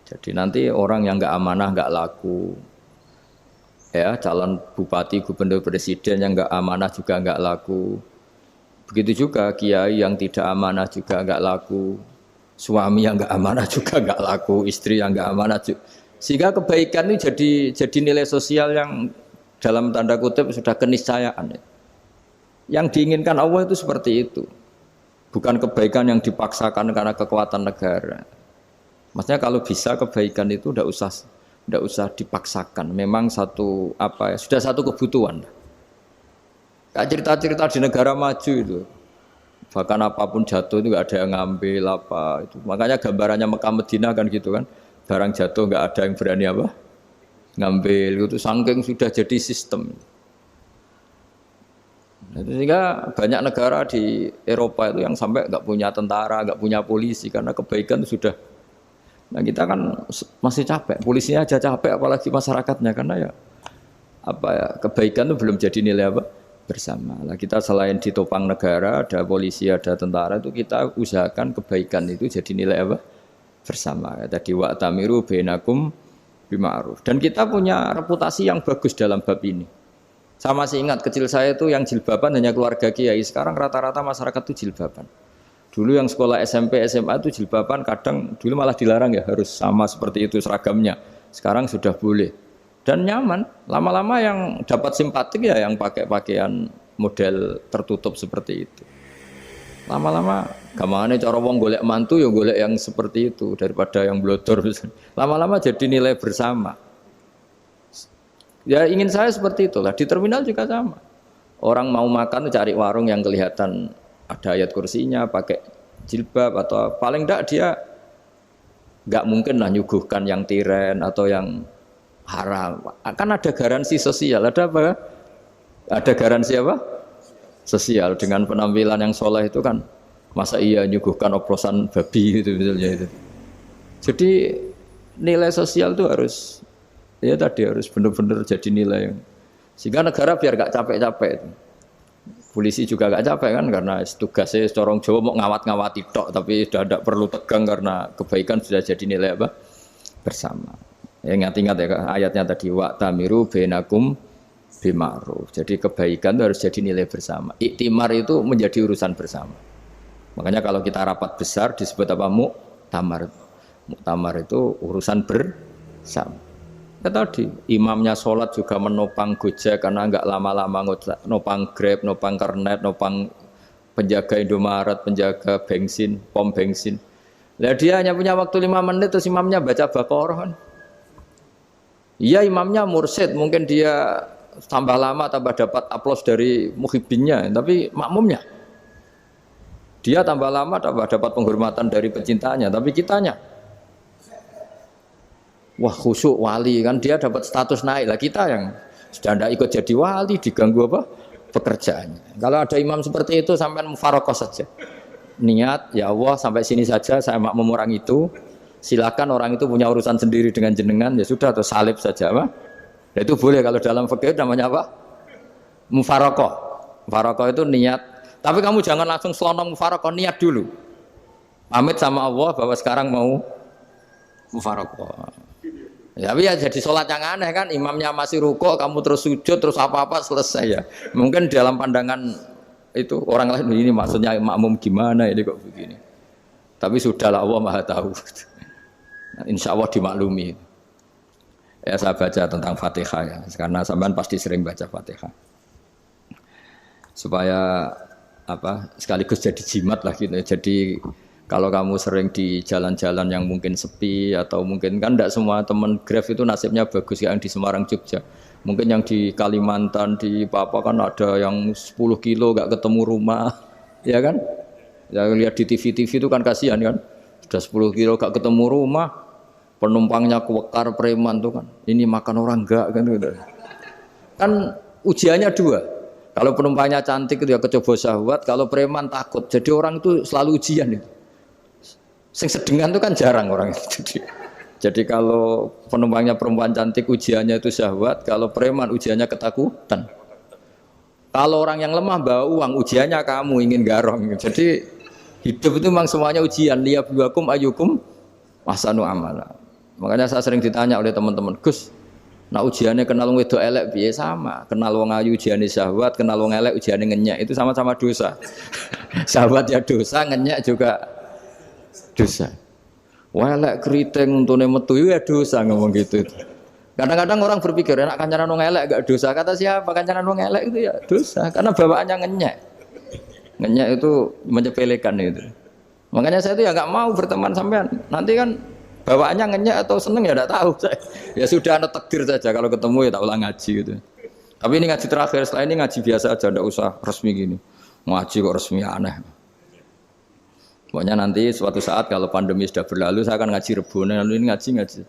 Jadi nanti orang yang nggak amanah nggak laku, ya calon bupati, gubernur, presiden yang nggak amanah juga nggak laku. Begitu juga kiai yang tidak amanah juga nggak laku, suami yang nggak amanah juga nggak laku, istri yang nggak amanah juga. Sehingga kebaikan ini jadi nilai sosial yang dalam tanda kutip sudah keniscayaan. Yang diinginkan Allah itu seperti itu, bukan kebaikan yang dipaksakan karena kekuatan negara. Maksudnya kalau bisa kebaikan itu tidak usah dipaksakan. Memang sudah satu kebutuhan. Kayak cerita-cerita di negara maju itu, bahkan apapun jatuh itu nggak ada yang ngambil apa itu. Makanya gambarannya Mekah Medina kan gitu kan, barang jatuh nggak ada yang berani apa ngambil. Itu saking sudah jadi sistem. Sehingga banyak negara di Eropa itu yang sampai nggak punya tentara, nggak punya polisi karena kebaikan itu sudah. Nah kita kan masih capek, polisinya aja capek, apalagi masyarakatnya, karena kebaikan itu belum jadi nilai bersama. Nah kita selain ditopang negara, ada polisi, ada tentara, itu kita usahakan kebaikan itu jadi nilai bersama. Tadi wa'tamiru bainakum bima'ruf. Dan kita punya reputasi yang bagus dalam bab ini. Saya masih ingat kecil saya itu yang jilbaban hanya keluarga kiai. Sekarang rata-rata masyarakat itu jilbaban. Dulu yang sekolah SMP, SMA itu jilbaban kadang dulu malah dilarang ya, harus sama seperti itu seragamnya. Sekarang sudah boleh. Dan nyaman. Lama-lama yang dapat simpatik ya yang pakai pakaian model tertutup seperti itu. Lama-lama gamane cara wong golek mantu ya golek yang seperti itu daripada yang blodor. Lama-lama jadi nilai bersama. Ya ingin saya seperti itulah. Di terminal juga sama. Orang mau makan cari warung yang kelihatan ada ayat kursinya, pakai jilbab, atau paling enggak dia enggak mungkin lah nyuguhkan yang tiren atau yang haram. Kan ada garansi sosial, ada apa? Ada garansi apa? Sosial dengan penampilan yang soleh itu kan, masa iya nyuguhkan oplosan babi itu misalnya itu. Jadi nilai sosial itu harus benar-benar jadi nilai yang, sehingga negara biar enggak capek-capek itu. Polisi juga gak capek kan karena tugasnya corong Jawa mau ngawat-ngawati tok, tapi sudah tidak perlu tegang karena kebaikan sudah jadi nilai bersama. Ya ingat-ingat ya ayatnya tadi wa'tamiru bainakum bima'ruf. Jadi kebaikan itu harus jadi nilai bersama. Iktimar itu menjadi urusan bersama. Makanya kalau kita rapat besar disebut apa? Muktamar. Muktamar itu urusan bersama. Ya tadi imamnya sholat juga menopang Gojek karena enggak lama-lama nopang Grab, nopang Kernet, nopang penjaga Indomaret, penjaga bensin, pom bensin. Lah dia hanya punya waktu 5 menit terus imamnya baca Baqarah kan. Iya imamnya mursyid, mungkin dia tambah lama tambah dapat aplaus dari muhibbinnya, tapi makmumnya dia tambah lama tambah dapat penghormatan dari pecintanya, tapi kitanya wah khusyuk wali kan, dia dapat status naik lah, kita yang sudah tidak ikut jadi wali diganggu apa pekerjaannya. Kalau ada imam seperti itu sampai mufarokoh saja, niat ya Allah sampai sini saja saya makmum orang itu, silakan orang itu punya urusan sendiri dengan jenengan ya sudah, atau salib saja apa. Nah, itu boleh kalau dalam fikih namanya apa? Mufarokoh. Mufarokoh itu niat, tapi kamu jangan langsung selonong mufarokoh, niat dulu pamit sama Allah bahwa sekarang mau mufarokoh. Ya, tapi ya jadi sholat yang aneh kan, imamnya masih rukuk, kamu terus sujud, terus apa-apa selesai ya. Mungkin dalam pandangan itu orang lain ini maksudnya makmum gimana ini kok begini. Tapi sudahlah Allah Maha tahu. Insya Allah dimaklumi. Ya saya baca tentang Fatihah ya, karena sampean pasti sering baca Fatihah. Supaya apa sekaligus jadi jimat lah gitu. Jadi Kalau kamu sering di jalan-jalan yang mungkin sepi atau mungkin kan tidak semua teman Grab itu nasibnya bagus yang di Semarang Jogja. Mungkin yang di Kalimantan di Papua kan ada yang 10 kilo gak ketemu rumah, ya kan? Ya lihat di TV-TV itu kan kasihan kan. Sudah 10 kilo gak ketemu rumah, penumpangnya kuwekar preman tuh kan. Ini makan orang enggak kan gitu. Kan ujiannya dua. Kalau penumpangnya cantik itu ya kecoba syahwat, kalau preman takut. Jadi orang itu selalu ujian itu. Sing sedengan itu kan jarang orang itu. Jadi kalau penumpangnya perempuan cantik ujiannya itu syahwat, kalau preman ujiannya ketakutan. Kalau orang yang lemah bawa uang ujiannya kamu ingin garong. Jadi hidup itu memang semuanya ujian. Liyabluwakum ayyukum ahsanu amala. Makanya saya sering ditanya oleh teman-teman, Gus, nah ujiannya kenal wong wedok elek piye sama? Kenal wong ayu ujiannya syahwat, kenal wong elek ujiannya ngenyek, itu sama-sama dosa. Syahwat ya dosa, ngenyek juga dosa. Wah elek keriting untune metu ya dosa ngomong gitu. Kadang-kadang orang berpikir enak kancanan wong elek gak dosa. Kata siapa kancanan wong elek itu ya dosa karena bawaannya ngenyek. Ngenyek itu menyepelekan itu. Makanya saya itu ya nggak mau berteman sampean. Nanti kan bawaannya ngenyek atau seneng ya tidak tahu saya. Ya sudah ada takdir saja kalau ketemu ya tak ulang ngaji gitu. Tapi ini ngaji terakhir, setelah ini ngaji biasa aja, tidak usah resmi gini. Ngaji kok resmi aneh. Pokoknya nanti suatu saat kalau pandemi sudah berlalu saya akan ngaji Rebone, lalu ini ngaji.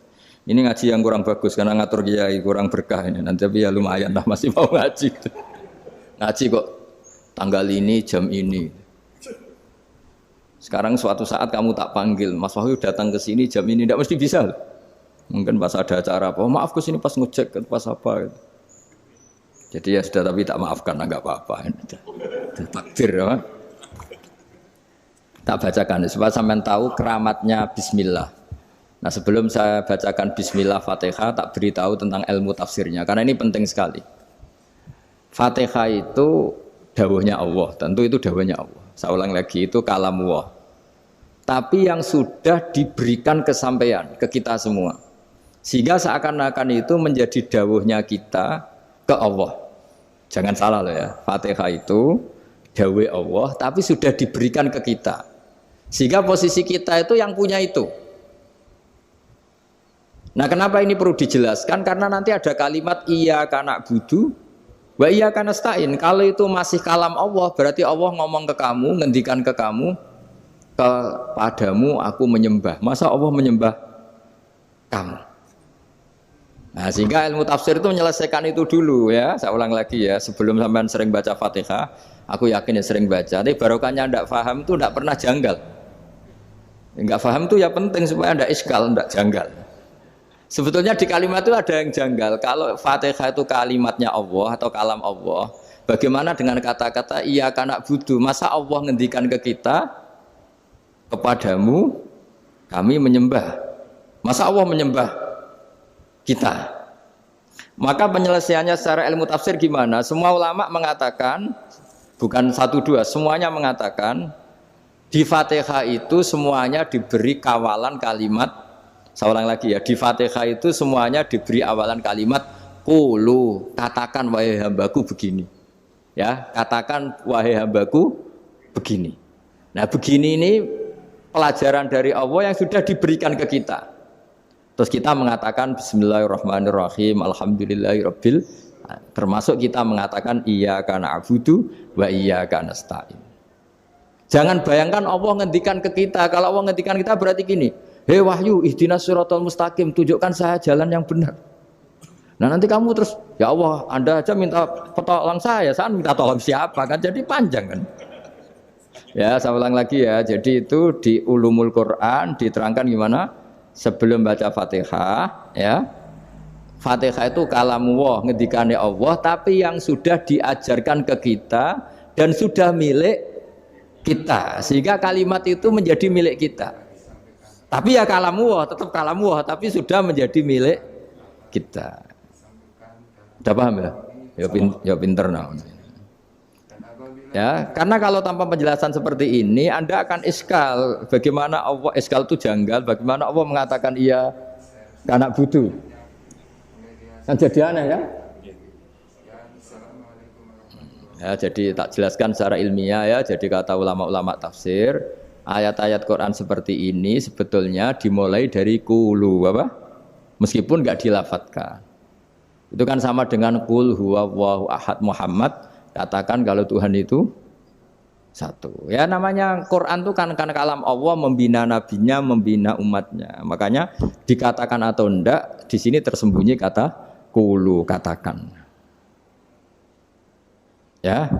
Ini ngaji yang kurang bagus karena ngatur kiai kurang berkah ini. Nanti tapi ya lumayan lah masih mau ngaji. Ngaji kok tanggal ini jam ini. Sekarang suatu saat kamu tak panggil, Mas Wahyu datang ke sini jam ini tidak mesti bisa. Mungkin pas ada acara apa, maaf ke sini pas ngecek pas apa. Gitu. Jadi ya sudah tapi tak maafkan enggak apa-apa. Takdir ya. Tak bacakan supaya sampean tahu keramatnya bismillah. Nah, sebelum saya bacakan bismillah Fatihah tak beritahu tentang ilmu tafsirnya karena ini penting sekali. Fatihah itu dawuhnya Allah, tentu itu dawuhnya Allah. Saya ulang lagi itu kalamullah. Tapi yang sudah diberikan kesampaian ke kita semua. Sehingga seakan-akan itu menjadi dawuhnya kita ke Allah. Jangan salah loh ya. Fatihah itu dawuh Allah tapi sudah diberikan ke kita. Sehingga posisi kita itu yang punya itu. Nah kenapa ini perlu dijelaskan? Karena nanti ada kalimat iyyaka na'budu wa iyyaka nasta'in. Kalau itu masih kalam Allah, berarti Allah ngomong ke kamu, ngendikan ke kamu, kepadamu aku menyembah. Masa Allah menyembah kamu? Nah sehingga ilmu tafsir itu menyelesaikan itu dulu ya. Saya ulang lagi ya, sebelum sampean sering baca Fatihah, aku yakin ya sering baca. Tapi barokahnya tidak paham itu tidak pernah janggal. Enggak paham itu ya penting supaya ada iskal, tidak janggal. Sebetulnya di kalimat itu ada yang janggal. Kalau Fatihah itu kalimatnya Allah atau kalam Allah, bagaimana dengan kata-kata iyyaka na'budu? Masa Allah ngendikan ke kita, kepadamu kami menyembah. Masa Allah menyembah kita? Maka penyelesaiannya secara ilmu tafsir gimana? Semua ulama mengatakan, bukan satu dua, semuanya mengatakan di Fatihah itu semuanya diberi kawalan kalimat. Saya ulang lagi ya, di Fatihah itu semuanya diberi awalan kalimat qulu, katakan wahai hambaku begini. Ya, katakan wahai hambaku begini. Nah, begini ini pelajaran dari Allah yang sudah diberikan ke kita. Terus kita mengatakan bismillahirrahmanirrahim, alhamdulillahirabbil, termasuk kita mengatakan iyyaka na'budu wa iyyaka nasta'in. Jangan bayangkan Allah ngendikan ke kita. Kalau Allah ngendikan kita berarti gini, hei wahyu ihdinas siratal mustaqim, tunjukkan saya jalan yang benar. Nah nanti kamu terus, ya Allah Anda aja minta tolong saya minta tolong siapa kan, jadi panjang kan. Ya saya ulang lagi ya, jadi itu di ulumul Quran diterangkan gimana sebelum baca Fatihah ya. Fatihah itu kalamullah, ngendikane Allah, tapi yang sudah diajarkan ke kita dan sudah milik kita, sehingga kalimat itu menjadi milik kita. Tapi ya kalamullah, tetap kalamullah, tapi sudah menjadi milik kita. Sudah paham ya? Ya pinter nah. Ya, karena kalau tanpa penjelasan seperti ini, Anda akan iskal. Bagaimana Allah iskal itu janggal? Bagaimana Allah mengatakan iya karena butuh? Kan jadi aneh ya? Ya, jadi tak jelaskan secara ilmiah ya. Jadi kata ulama-ulama tafsir, ayat-ayat Quran seperti ini sebetulnya dimulai dari qulu apa? Meskipun enggak dilafatkan. Itu kan sama dengan qul huwallahu ahad Muhammad, katakan kalau Tuhan itu satu. Ya namanya Quran itu kan kalam Allah, membina nabinya, membina umatnya. Makanya dikatakan atau enggak di sini tersembunyi kata qulu, katakan. Ya.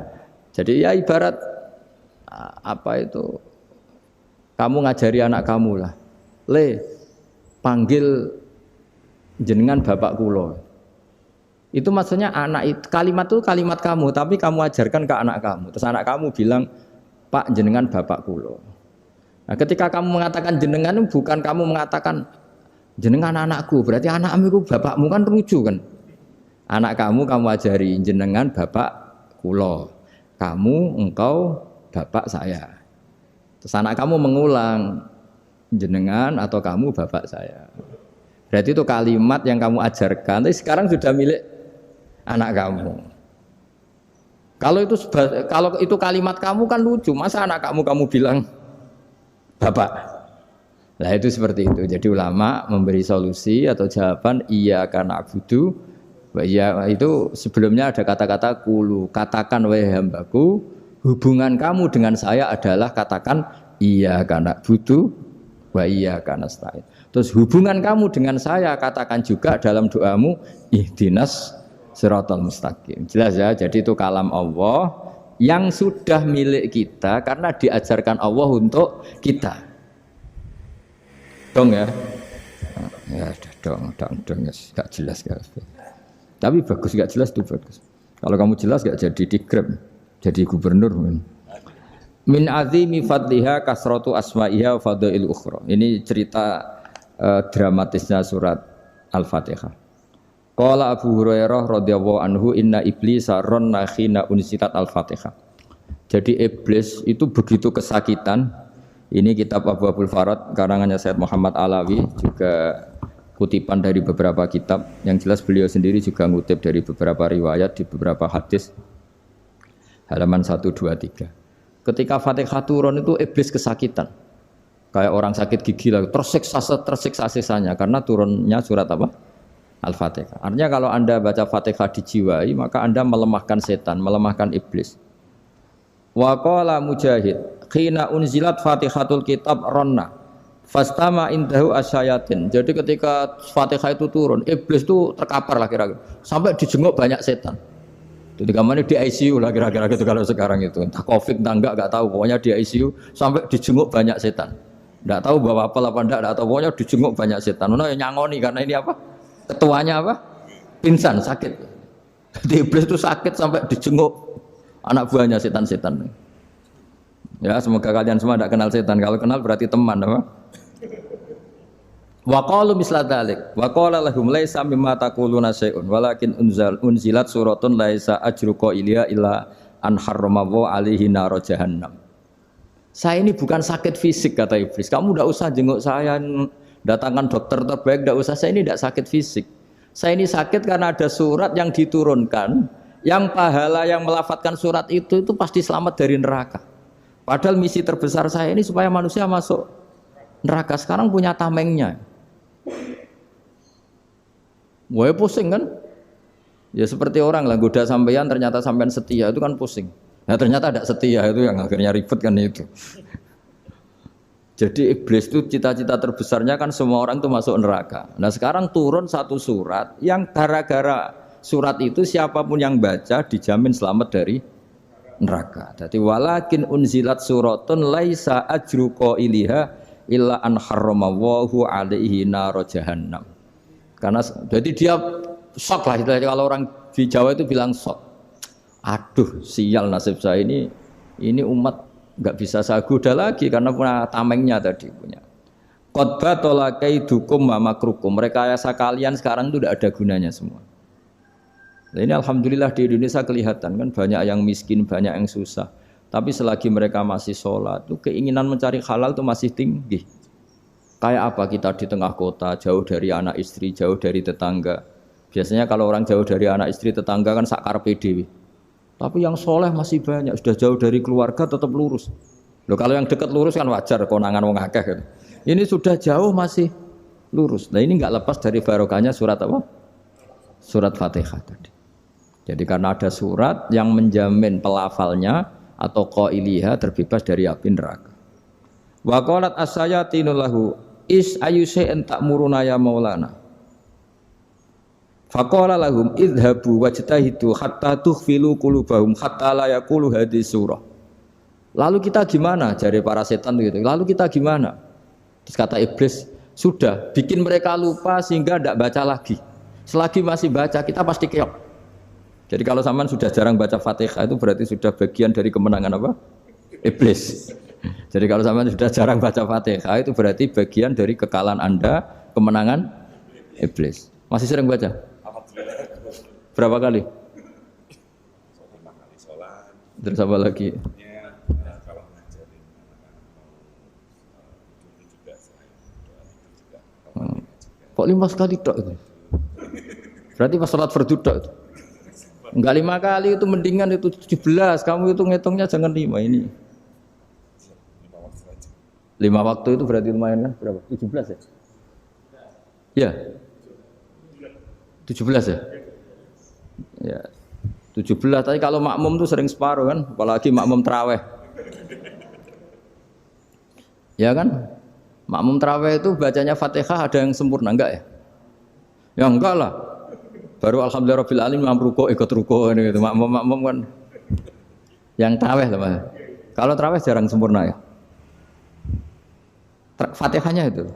Jadi ya ibarat apa itu? Kamu ngajari anak kamu lah. Le, panggil jenengan bapak kulo. Itu maksudnya anak itu, kalimat itu kalimat kamu, tapi kamu ajarkan ke anak kamu. Terus anak kamu bilang, Pak jenengan bapak kulo. Nah, ketika kamu mengatakan jenengan, bukan kamu mengatakan jenengan anakku, berarti anakmu itu bapakmu, kan lucu kan? Anak kamu ajari jenengan bapak kulo. Kamu, engkau, bapak saya. Terus anak kamu mengulang jenengan atau kamu bapak saya. Berarti itu kalimat yang kamu ajarkan, tapi sekarang sudah milik anak kamu. Kalau itu kalimat kamu kan lucu, masa anak kamu bilang bapak. Nah itu seperti itu. Jadi ulama memberi solusi atau jawaban iyyaka na'budu wa iya, itu sebelumnya ada kata-kata qulu, katakan wahai hambaku, hubungan kamu dengan saya adalah katakan iyyaka na'budu wa iyyaka nasta'in. Terus hubungan kamu dengan saya katakan juga dalam doamu ihdinas siratal mustaqim. Jelas ya, jadi itu kalam Allah yang sudah milik kita karena diajarkan Allah untuk kita. Dong ya. Ya dong, gak jelas gak. Tapi bagus gak jelas itu bagus. Kalau kamu jelas gak jadi digrab, jadi gubernur. Min azimi fadliha kasratu asma'iha wa fadail ukhra. Ini cerita dramatisnya surat Al-Fatihah. Qala Abu Hurairah radhiyallahu anhu inna iblisa ranna khina unsitat al-Fatihah. Jadi iblis itu begitu kesakitan. Ini kitab Abu Abul Farad karangannya Sayyid Muhammad Alawi, juga kutipan dari beberapa kitab. Yang jelas beliau sendiri juga ngutip dari beberapa riwayat di beberapa hadis. Halaman 123. Ketika Fatihah turun itu iblis kesakitan. Kayak orang sakit gigi lah, tersiksa sisanya karena turunnya surat apa? Al-Fatihah. Artinya kalau Anda baca Fatihah dijiwai, maka Anda melemahkan setan, melemahkan iblis. Wa qala Mujahid, khina unzilat Fatihatul Kitab ronna fastama indahu asyayatin. Jadi ketika Fatihah itu turun, iblis itu terkapar lah kira-kira. Sampai dijenguk banyak setan. Jadi kamarnya di ICU lah kira-kira gitu kalau sekarang itu. Entah Covid entah enggak tahu, pokoknya di ICU sampai dijenguk banyak setan. Enggak tahu bawa apa enggak tahu, pokoknya dijenguk banyak setan. Ono yang nyangoni karena ini apa? Ketuanya apa? Pingsan, sakit. Jadi iblis itu sakit sampai dijenguk anak buahnya setan-setan. Ya, semoga kalian semua tidak kenal setan. Kalau kenal berarti teman, apa? Wa qalu misla dzalik. Wa qala lahum laisa mimma taquluna syai'un walakin unzilat suratun laisa ajru qailiha illa an harrama alaihi nar jahannam. Saya ini bukan sakit fisik kata iblis. Kamu tidak usah jenguk saya, datangkan dokter terbaik, tidak usah. Saya ini tidak sakit fisik. Saya ini sakit karena ada surat yang diturunkan, yang pahala yang melafatkan surat itu pasti selamat dari neraka. Padahal misi terbesar saya ini supaya manusia masuk neraka. Sekarang punya tamengnya. Wah pusing kan? Ya seperti orang lah goda sampean, ternyata sampean setia, itu kan pusing. Nah ternyata tidak setia, itu yang akhirnya ribet kan itu. Jadi iblis itu cita-cita terbesarnya kan semua orang itu masuk neraka. Nah sekarang turun satu surat yang gara-gara surat itu siapapun yang baca dijamin selamat dari neraka. Jadi walakin unzilat suratun laisa ajru qailiha illa an harramallahu alaihi nar jahannam. Karena jadi dia shock lah, kalau orang di Jawa itu bilang shock. Aduh sial nasib saya ini umat nggak bisa saya goda lagi karena punya tamengnya tadi punya. Qad tolakaidukum wa makrukum. Rekayasa kalian sekarang itu tidak ada gunanya semua. Nah, ini alhamdulillah di Indonesia kelihatan kan banyak yang miskin, banyak yang susah. Tapi selagi mereka masih sholat, itu keinginan mencari halal itu masih tinggi. Kayak apa kita di tengah kota, jauh dari anak istri, jauh dari tetangga. Biasanya kalau orang jauh dari anak istri, tetangga kan sakar PDW. Tapi yang soleh masih banyak, sudah jauh dari keluarga tetap lurus. Loh kalau yang dekat lurus kan wajar konangan wong akeh gitu. Ini sudah jauh masih lurus. Nah ini nggak lepas dari barokahnya surat apa? Surat Fatihah tadi. Jadi karena ada surat yang menjamin pelafalnya atau qailiha terbebas dari api neraka. Wa qalat as-sayatinu lahu is ayyusai'in ta'muruna ya maulana. Faqala lahum idhabu wajtahidu hatta tukhfilu qulubahum hatta la yaqulu hadhihi surah. Lalu kita gimana? Jari para setan gitu. Lalu kita gimana? Terus kata iblis, sudah bikin mereka lupa sehingga tidak baca lagi. Selagi masih baca kita pasti keok. Jadi kalau sampean sudah jarang baca Fatihah itu berarti sudah bagian dari kemenangan apa? Iblis. Jadi kalau sampean sudah jarang baca Fatihah itu berarti bagian dari kekalahan Anda, kemenangan iblis. Masih sering baca? Berapa kali? Terus apa lagi? Kok 5 kali tok itu? Berarti pas sholat fardu tok itu. Enggak 5 kali itu mendingan itu 17. Kamu itu ngitungnya jangan 5 ini. 5 waktu itu berarti lumayan kan? Berapa? 17 ya? Ya. 17 ya? Ya. 17. Tapi kalau makmum tuh sering separuh kan, apalagi makmum tarawih. Ya kan? Makmum tarawih itu bacanya Fatihah ada yang sempurna enggak ya? Ya enggak lah. Baru alhamdulillahirabbil alamin ruku ikut ruku gitu. Makmum kan yang tarawih lah Mas. Kalau tarawih jarang sempurna ya. Fatihahnya itu.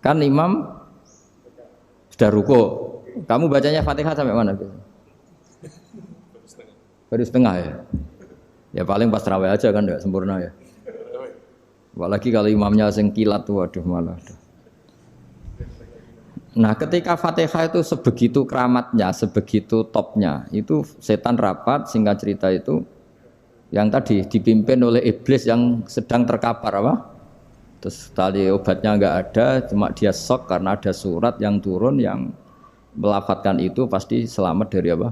Kan imam sudah ruku. Kamu bacanya Fatihah sampai mana? Baru setengah ya. Ya paling pas tarawih aja kan enggak sempurna ya. Apalagi kalau imamnya sing kilat tuh waduh malah. Nah, ketika Fatihah itu sebegitu keramatnya, sebegitu topnya, itu setan rapat singkat cerita itu yang tadi dipimpin oleh iblis yang sedang terkapar apa? Terus tali obatnya enggak ada, cuma dia shock karena ada surat yang turun yang melafatkan itu pasti selamat dari apa?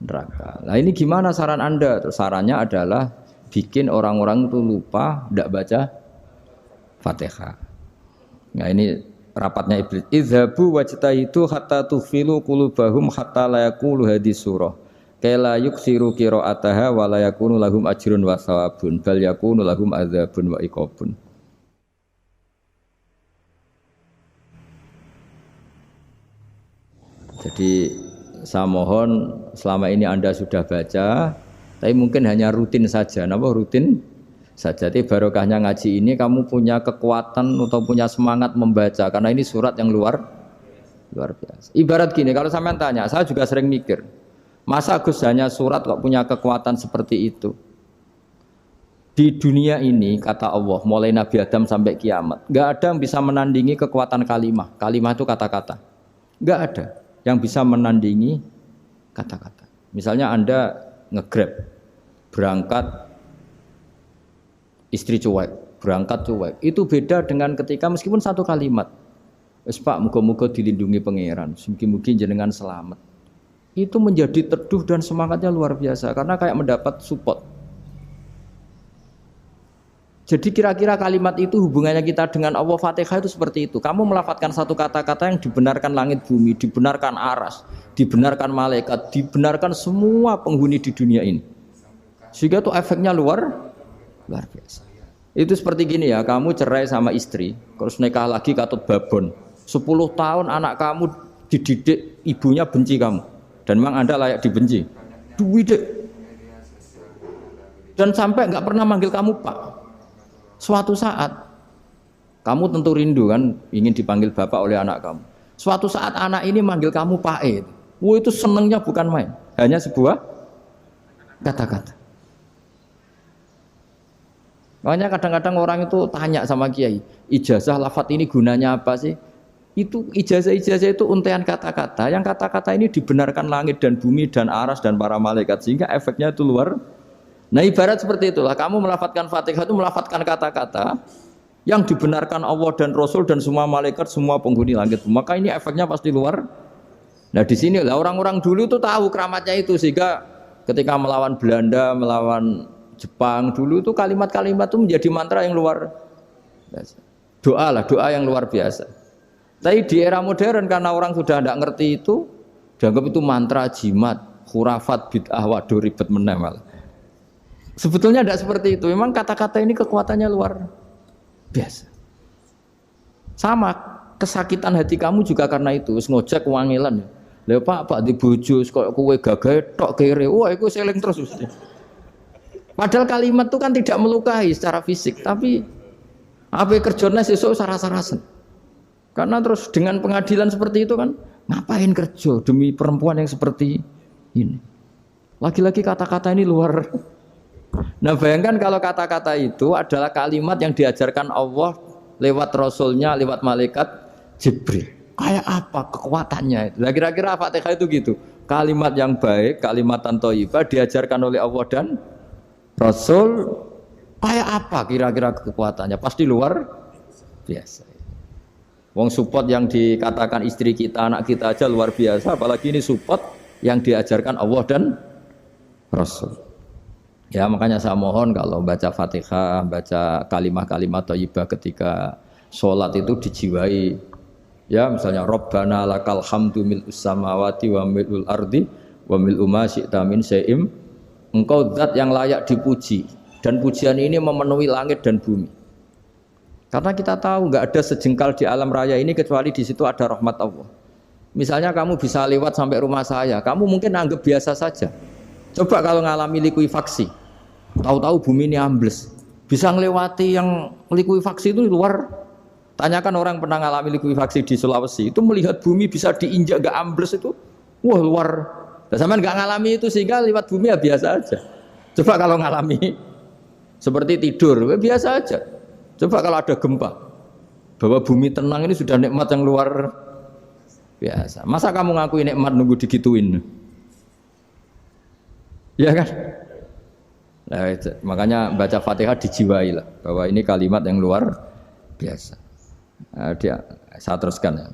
Neraka. Nah, ini gimana saran Anda? Terus sarannya adalah bikin orang-orang itu lupa enggak baca Fatihah. Nah ini rapatnya iblis. Idzabu wajtahidu hatta tughfilu qulubahum hatta la yaqulu hadhihi surah. Kala yuksiru qira'ataha wa la yakunu lahum ajrun wa thawabun bal yakunu lahum adzabun wa iqabun. Jadi saya mohon selama ini Anda sudah baca, tapi mungkin hanya rutin saja. Napa rutin? Saja. Jadi barokahnya ngaji ini kamu punya kekuatan atau punya semangat membaca karena ini surat yang luar biasa. Ibarat gini, kalau sampean tanya, saya juga sering mikir, masa Gus hanya surat kok punya kekuatan seperti itu? Di dunia ini kata Allah, mulai Nabi Adam sampai kiamat, nggak ada yang bisa menandingi kekuatan kalimah. Kalimah itu kata-kata. Nggak ada yang bisa menandingi kata-kata. Misalnya Anda nge-Grab, berangkat istri cuek, berangkat cuek. Itu beda dengan ketika meskipun satu kalimat. Wes Pak, muga-muga dilindungi pangeran, mugi-mugi jenengan selamat. Itu menjadi teduh dan semangatnya luar biasa karena kayak mendapat support. Jadi kira-kira kalimat itu hubungannya kita dengan Allah Fatihah itu seperti itu. Kamu melafadzkan satu kata-kata yang dibenarkan langit bumi, dibenarkan aras, dibenarkan malaikat, dibenarkan semua penghuni di dunia ini. Sehingga itu efeknya luar biasa. Itu seperti gini ya, kamu cerai sama istri, terus nikah lagi katut babon. 10 tahun anak kamu dididik, ibunya benci kamu. Dan memang Anda layak dibenci. Duwidek. Dan sampai nggak pernah manggil kamu Pak. Suatu saat, kamu tentu rindu kan, ingin dipanggil Bapak oleh anak kamu. Suatu saat anak ini manggil kamu Pak E. Wah itu senengnya bukan main. Hanya sebuah kata-kata. Makanya kadang-kadang orang itu tanya sama kiai, ijazah lafadz ini gunanya apa sih? Itu ijazah-ijazah itu untaian kata-kata. Yang kata-kata ini dibenarkan langit dan bumi dan aras dan para malaikat sehingga efeknya itu luar. Nah ibarat seperti itulah. Kamu melafadzkan Fatihah itu melafadzkan kata-kata yang dibenarkan Allah dan Rasul dan semua malaikat, semua penghuni langit. Maka ini efeknya pasti luar. Nah di sini lah orang-orang dulu itu tahu keramatnya itu sehingga ketika melawan Belanda, melawan Jepang dulu itu kalimat-kalimat itu menjadi mantra yang luar biasa. Doa yang luar biasa. Tapi di era modern karena orang sudah tidak ngerti itu, dianggap itu mantra, jimat, khurafat, bid'ah, waduh ribet menemal. Sebetulnya tidak seperti itu. Memang kata-kata ini kekuatannya luar biasa. Sama kesakitan hati kamu juga karena itu. Ngojek wangilan. Lha Pak di bojo kok kowe gagah tok kere. Wah, iku seling terus mesti. Padahal kalimat itu kan tidak melukai secara fisik, tapi apa kerjanya sesuk sarah-sarasen. Karena terus dengan pengadilan seperti itu kan, ngapain kerja demi perempuan yang seperti ini? Lagi-lagi kata-kata ini luar. Nah bayangkan kalau kata-kata itu adalah kalimat yang diajarkan Allah lewat Rasulnya, lewat malaikat Jibril. Kayak apa kekuatannya itu? Nah, kira-kira Fatihah itu gitu. Kalimat yang baik, kalimatan thayyibah diajarkan oleh Allah dan Rasul, kayak apa kira-kira kekuatannya? Pasti luar biasa. Wong support yang dikatakan istri kita, anak kita aja luar biasa, apalagi ini support yang diajarkan Allah dan Rasul. Ya makanya saya mohon kalau baca Fatihah, baca kalimat-kalimat thayyibah ketika sholat itu dijiwai. Ya misalnya Rabbana lakal hamdu mil'us samawati wa mil'ul ardi wa mil'u ma syi'ta min syai'im. Engkau zat yang layak dipuji dan pujian ini memenuhi langit dan bumi. Karena kita tahu nggak ada sejengkal di alam raya ini kecuali di situ ada rahmat Allah. Misalnya kamu bisa lewat sampai rumah saya, kamu mungkin anggap biasa saja. Coba kalau ngalami likuifaksi, tahu-tahu bumi ini ambles, bisa ngelewati yang likuifaksi itu luar. Tanyakan orang pernah ngalami likuifaksi di Sulawesi, itu melihat bumi bisa diinjak gak ambles itu, wah luar. Dan sampean nggak ngalami itu sehingga lewat bumi ya biasa aja. Coba kalau ngalami seperti tidur, ya biasa aja. Coba kalau ada gempa, bahwa bumi tenang ini sudah nikmat yang luar biasa. Masa kamu ngakui nikmat nunggu digituin? Ya kan? Nah, itu. Makanya baca Fatihah dijiwai lah, bahwa ini kalimat yang luar biasa. Nah, saya teruskan ya.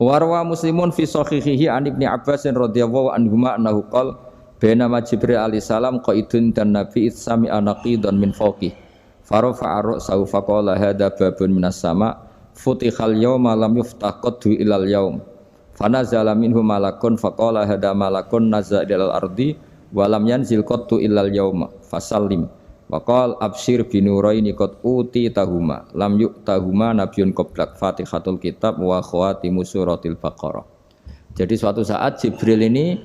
Warwa Muslimun fi sahihihi an Ibnu Abbas radhiyallahu anhuma annahu qala bainama Jibril alaihi salam qaidun dan Nabi itsami anaqidan min fawqi farafa'a ra'sahu faqala hadza babun minas sama futihal yawma lam yuftah qaddu ilal yaum fanazala minhu malakun faqala hadza malakun nazza ilal ardi wa lam yanzil qaddu ilal yauma fasallim waqal absyir binuraini qad uti tahuma lam yu'tahuma nabiyyun qablak Fatihatul kitab wa khawatimu suratil Baqarah. Jadi suatu saat Jibril ini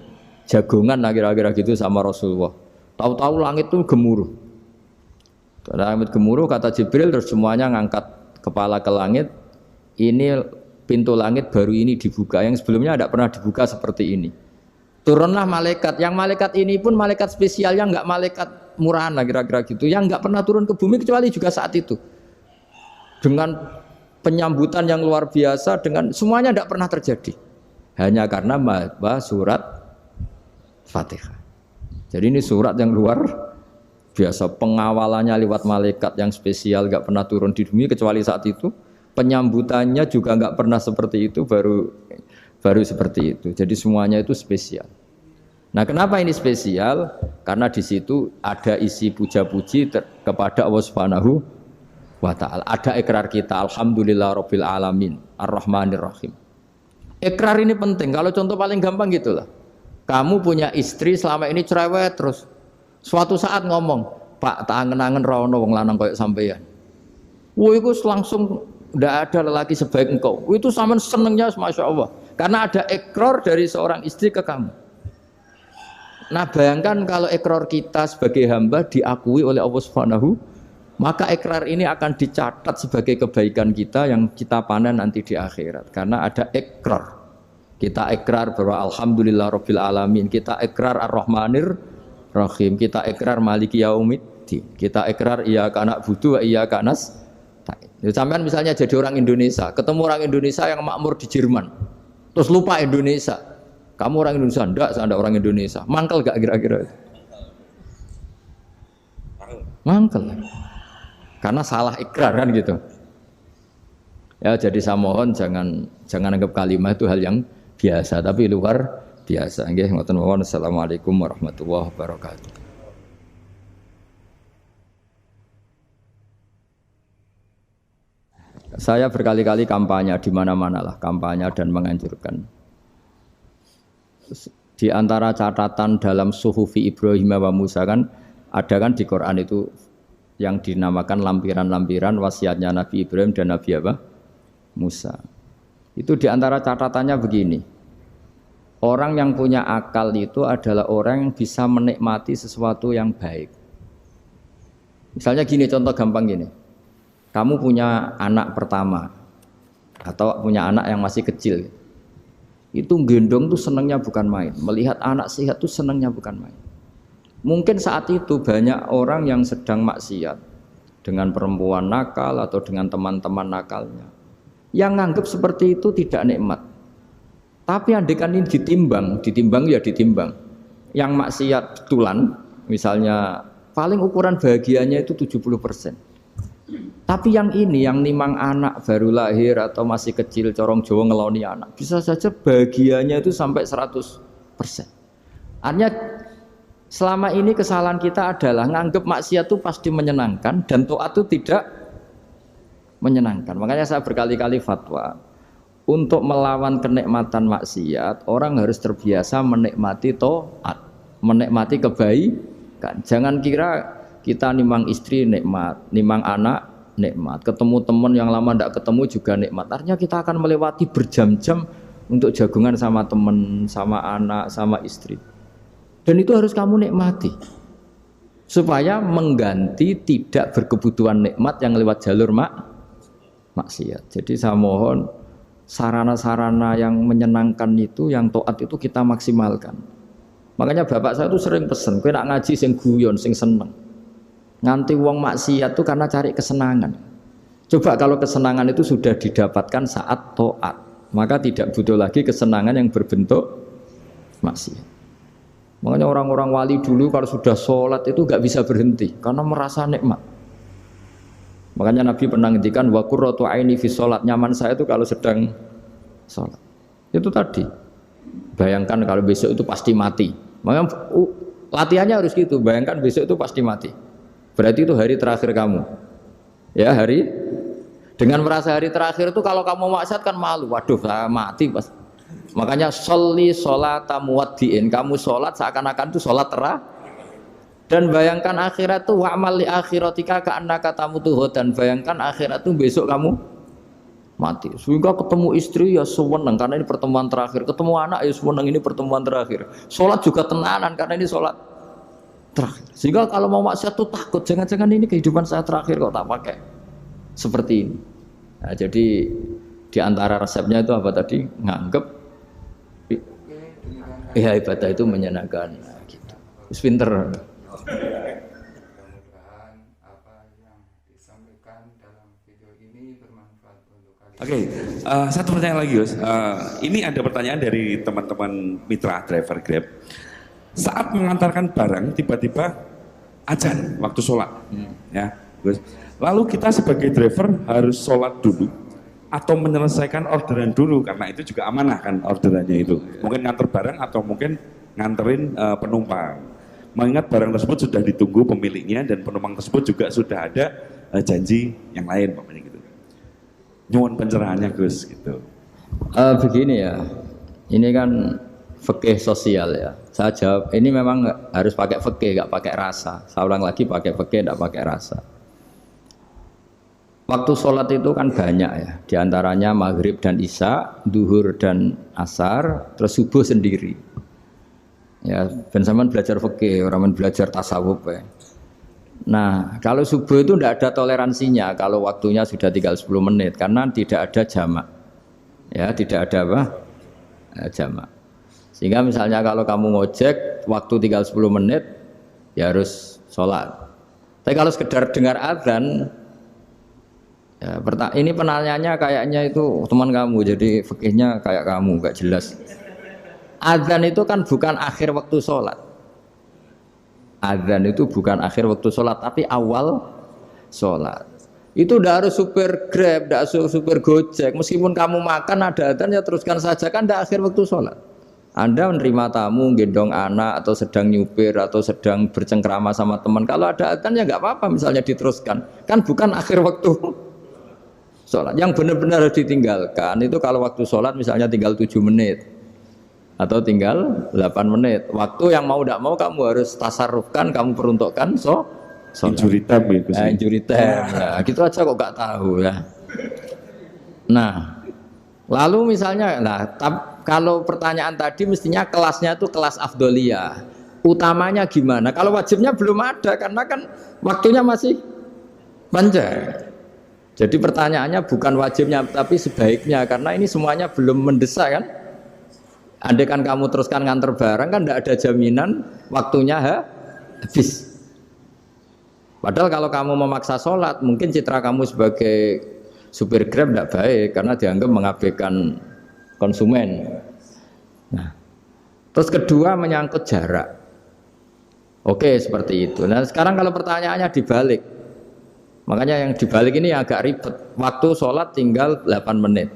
jagongan kira-kira gitu sama Rasulullah. Tahu-tahu langit itu gemuruh. Langit gemuruh kata Jibril terus semuanya ngangkat kepala ke langit. Ini pintu langit baru ini dibuka, yang sebelumnya tidak pernah dibuka seperti ini. Turunlah malaikat, yang malaikat ini pun malaikat spesial yang enggak malaikat murahan lah kira-kira gitu, yang enggak pernah turun ke bumi kecuali juga saat itu. Dengan penyambutan yang luar biasa, dengan semuanya enggak pernah terjadi. Hanya karena membaca surat Fatihah. Jadi ini surat yang luar biasa, pengawalannya lewat malaikat yang spesial enggak pernah turun di bumi kecuali saat itu. Penyambutannya juga enggak pernah seperti itu, baru seperti itu. Jadi semuanya itu spesial. Nah, kenapa ini spesial? Karena di situ ada isi puja-puji kepada Allah Subhanahu wa taala. Ada ikrar kita, alhamdulillahirabbil alamin, arrahmanir rahim. Ikrar ini penting. Kalau contoh paling gampang gitulah. Kamu punya istri selama ini cerewet terus. Suatu saat ngomong, "Pak, tak angen-angen ra ono wong lanang koyo sampeyan." Wah, itu langsung tidak ada lelaki sebaik engkau. Itu sampean senengnya Masya Allah. Karena ada ikrar dari seorang istri ke kamu. Nah bayangkan kalau ikrar kita sebagai hamba diakui oleh Allah Subhanahu, maka ikrar ini akan dicatat sebagai kebaikan kita yang kita panen nanti di akhirat. Karena ada ikrar. Kita ikrar bahwa alhamdulillahirabbil alamin, kita ikrar ar-rahmanir rahim, kita ikrar maliki yaumiddin, kita ikrar iyyaka na'budu wa iyyaka nasta'in. Sampean misalnya jadi orang Indonesia, ketemu orang Indonesia yang makmur di Jerman, terus lupa Indonesia. Kamu orang Indonesia? Enggak, saya enggak orang Indonesia. Mangkel gak kira-kira? Mangkel. Karena salah ikrar kan gitu. Ya jadi saya mohon jangan anggap kalimat itu hal yang biasa, tapi luar biasa. Nggih, ngoten mawon. Assalamualaikum warahmatullahi wabarakatuh. Saya berkali-kali kampanye di mana-mana lah, kampanye dan menganjurkan. Di antara catatan dalam Suhufi Ibrahim wa Musa kan ada kan di Quran itu yang dinamakan lampiran-lampiran wasiatnya Nabi Ibrahim dan Nabi apa? Musa. Itu di antara catatannya begini. Orang yang punya akal itu adalah orang yang bisa menikmati sesuatu yang baik. Misalnya gini, contoh gampang gini. Kamu punya anak pertama atau punya anak yang masih kecil. Itu gendong tuh senangnya bukan main. Melihat anak sehat tuh senangnya bukan main. Mungkin saat itu banyak orang yang sedang maksiat dengan perempuan nakal atau dengan teman-teman nakalnya. Yang nganggap seperti itu tidak nikmat. Tapi andaikan ini ditimbang ya ditimbang. Yang maksiat betulan, misalnya paling ukuran bahagianya itu 70%. Tapi yang ini, yang nimang anak baru lahir atau masih kecil, corong Jawa ngeloni anak, bisa saja bahagianya itu sampai 100%. Artinya selama ini kesalahan kita adalah nganggep maksiat itu pasti menyenangkan dan taat itu tidak menyenangkan. Makanya saya berkali-kali fatwa, untuk melawan kenikmatan maksiat, orang harus terbiasa menikmati taat, menikmati kebaikan. Jangan kira kita nimang istri nikmat, nimang anak nikmat, ketemu teman yang lama tidak ketemu juga nikmat. Artinya kita akan melewati berjam-jam untuk jagungan sama teman, sama anak, sama istri. Dan itu harus kamu nikmati supaya mengganti tidak berkebutuhan nikmat yang lewat jalur maksiat. Jadi saya mohon sarana-sarana yang menyenangkan itu, yang taat itu kita maksimalkan. Makanya bapak saya itu sering pesen, kowe nak ngaji sing guyon, sing seneng. Nganti wong maksiat itu karena cari kesenangan. Coba kalau kesenangan itu sudah didapatkan saat taat, maka tidak butuh lagi kesenangan yang berbentuk maksiat. Makanya orang-orang wali dulu kalau sudah sholat itu gak bisa berhenti karena merasa nikmat. Makanya Nabi pernah ngendikan wa qurratu aini fi sholat, nyaman saya itu kalau sedang sholat. Itu tadi. Bayangkan kalau besok itu pasti mati. Makanya latihannya harus gitu. Bayangkan besok itu pasti mati. Berarti itu hari terakhir kamu. Ya, hari dengan merasa hari terakhir itu kalau kamu maksiat kan malu. Waduh, saya mati pas. Makanya sholli sholata muwaddiin. Kamu sholat seakan-akan itu sholat terakhir. Dan bayangkan akhirat itu wa'mal li akhiratika ka'annaka tamutu, dan bayangkan akhirat itu besok kamu mati. Sehingga ketemu istri ya seneng karena ini pertemuan terakhir. Ketemu anak ya seneng ini pertemuan terakhir. Sholat juga tenanan karena ini sholat terakhir. Sehingga kalau mau maksiat tuh takut, jangan-jangan ini kehidupan saya terakhir kok tak pakai seperti ini. Nah, jadi di antara resepnya itu apa tadi? Nganggep ya ibadah itu menyenangkan. Nah, gitu. Terus pinter. Mudah-mudahan apa yang disampaikan dalam video ini bermanfaat untuk kalian. Oke, satu pertanyaan lagi, Gus. Ini ada pertanyaan dari teman-teman mitra driver Grab. Saat mengantarkan barang, tiba-tiba azan waktu sholat, ya, Gus. Lalu kita sebagai driver harus sholat dulu atau menyelesaikan orderan dulu karena itu juga amanah kan orderannya itu. Mungkin nganter barang atau mungkin nganterin penumpang. Mengingat barang tersebut sudah ditunggu pemiliknya dan penumpang tersebut juga sudah ada janji yang lain, pokoknya gitu. Nyuwun pencerahannya, Gus, gitu. Begini ya, ini kan fikih sosial ya. Saya jawab, ini memang harus pakai fikih, nggak pakai rasa. Saya ulang lagi, pakai fikih, nggak pakai rasa. Waktu sholat itu kan banyak ya, diantaranya maghrib dan isya, duhur dan asar, terus subuh sendiri. Ya, ben sampean belajar fikih, orang belajar tasawuf ya. Nah, kalau subuh itu tidak ada toleransinya kalau waktunya sudah tinggal 10 menit karena tidak ada jamak. Ya, tidak ada apa? Jamak. Sehingga misalnya kalau kamu ngojek waktu tinggal 10 menit ya harus sholat. Tapi kalau sekedar dengar azan ya, ini penanyanya kayaknya itu teman kamu, jadi fikihnya kayak kamu, gak jelas. Azan itu kan bukan akhir waktu sholat. Azan itu bukan akhir waktu sholat, tapi awal sholat. Itu tidak harus supir Grab, tidak harus supir Gojek. Meskipun kamu makan ada azan ya teruskan saja, kan tidak akhir waktu sholat. Anda menerima tamu, gendong anak, atau sedang nyupir, atau sedang bercengkrama sama teman. Kalau ada azan ya nggak apa-apa, misalnya diteruskan. Kan bukan akhir waktu sholat. Yang benar-benar harus ditinggalkan itu kalau waktu sholat misalnya tinggal 7 menit atau tinggal 8 menit. Waktu yang mau tidak mau kamu harus tasarrufkan, kamu peruntukkan sholat. Injury time itu sih. Injury time. Ya, gitu aja kok gak tahu ya. Nah, lalu misalnya, kalau pertanyaan tadi mestinya kelasnya itu kelas afdoliyah. Utamanya gimana? Kalau wajibnya belum ada karena kan waktunya masih panjang. Jadi pertanyaannya bukan wajibnya tapi sebaiknya karena ini semuanya belum mendesak kan. Andai kan kamu teruskan nganter barang kan tidak ada jaminan waktunya habis. Padahal kalau kamu memaksa sholat mungkin citra kamu sebagai supir Grab tidak baik karena dianggap mengabaikan konsumen. Nah, terus kedua menyangkut jarak. Oke seperti itu. Nah sekarang kalau pertanyaannya dibalik, makanya yang dibalik ini agak ribet. Waktu sholat tinggal 8 menit.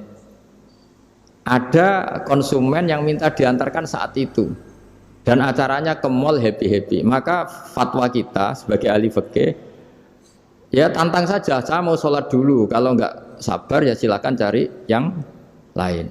Ada konsumen yang minta diantarkan saat itu dan acaranya ke mall happy-happy. Maka fatwa kita sebagai ahli fikih, ya tantang saja, saya mau sholat dulu. Kalau enggak sabar ya silakan cari yang lain.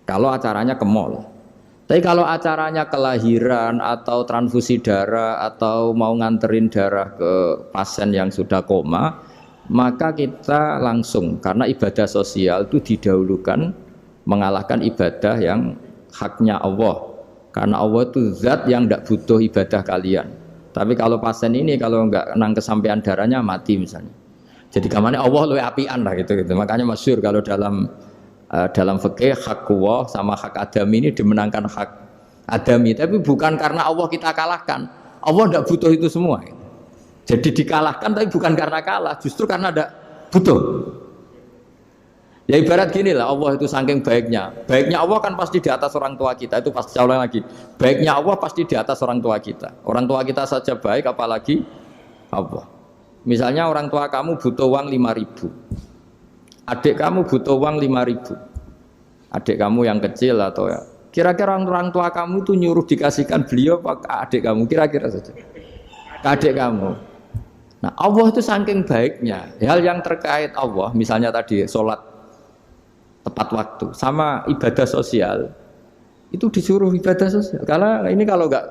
Kalau acaranya ke mall. Tapi kalau acaranya kelahiran atau transfusi darah atau mau nganterin darah ke pasien yang sudah koma, maka kita langsung, karena ibadah sosial itu didahulukan mengalahkan ibadah yang haknya Allah. Karena Allah itu zat yang tidak butuh ibadah kalian. Tapi kalau pasien ini kalau enggak nang kesampaian darahnya mati misalnya. Jadi kamane Allah luwih apian lah gitu. Makanya masyhur kalau dalam fikih hak Allah sama hak adami ini dimenangkan hak adami. Tapi bukan karena Allah kita kalahkan. Allah tidak butuh itu semua. Jadi dikalahkan tapi bukan karena kalah, justru karena tidak butuh. Ya ibarat gini lah, Allah itu saking baiknya. Baiknya Allah kan pasti di atas orang tua kita. Itu pasti saya ulang lagi. Baiknya Allah pasti di atas orang tua kita. Orang tua kita saja baik, apalagi Allah. Misalnya orang tua kamu butuh uang 5.000. Adik kamu butuh uang 5.000. Adik kamu yang kecil atau ya. Kira-kira orang tua kamu itu nyuruh dikasihkan beliau apa ke adik kamu? Kira-kira saja. Ke adik kamu. Nah Allah itu saking baiknya. Hal yang terkait Allah, misalnya tadi sholat tepat waktu sama ibadah sosial itu disuruh ibadah sosial karena ini kalau enggak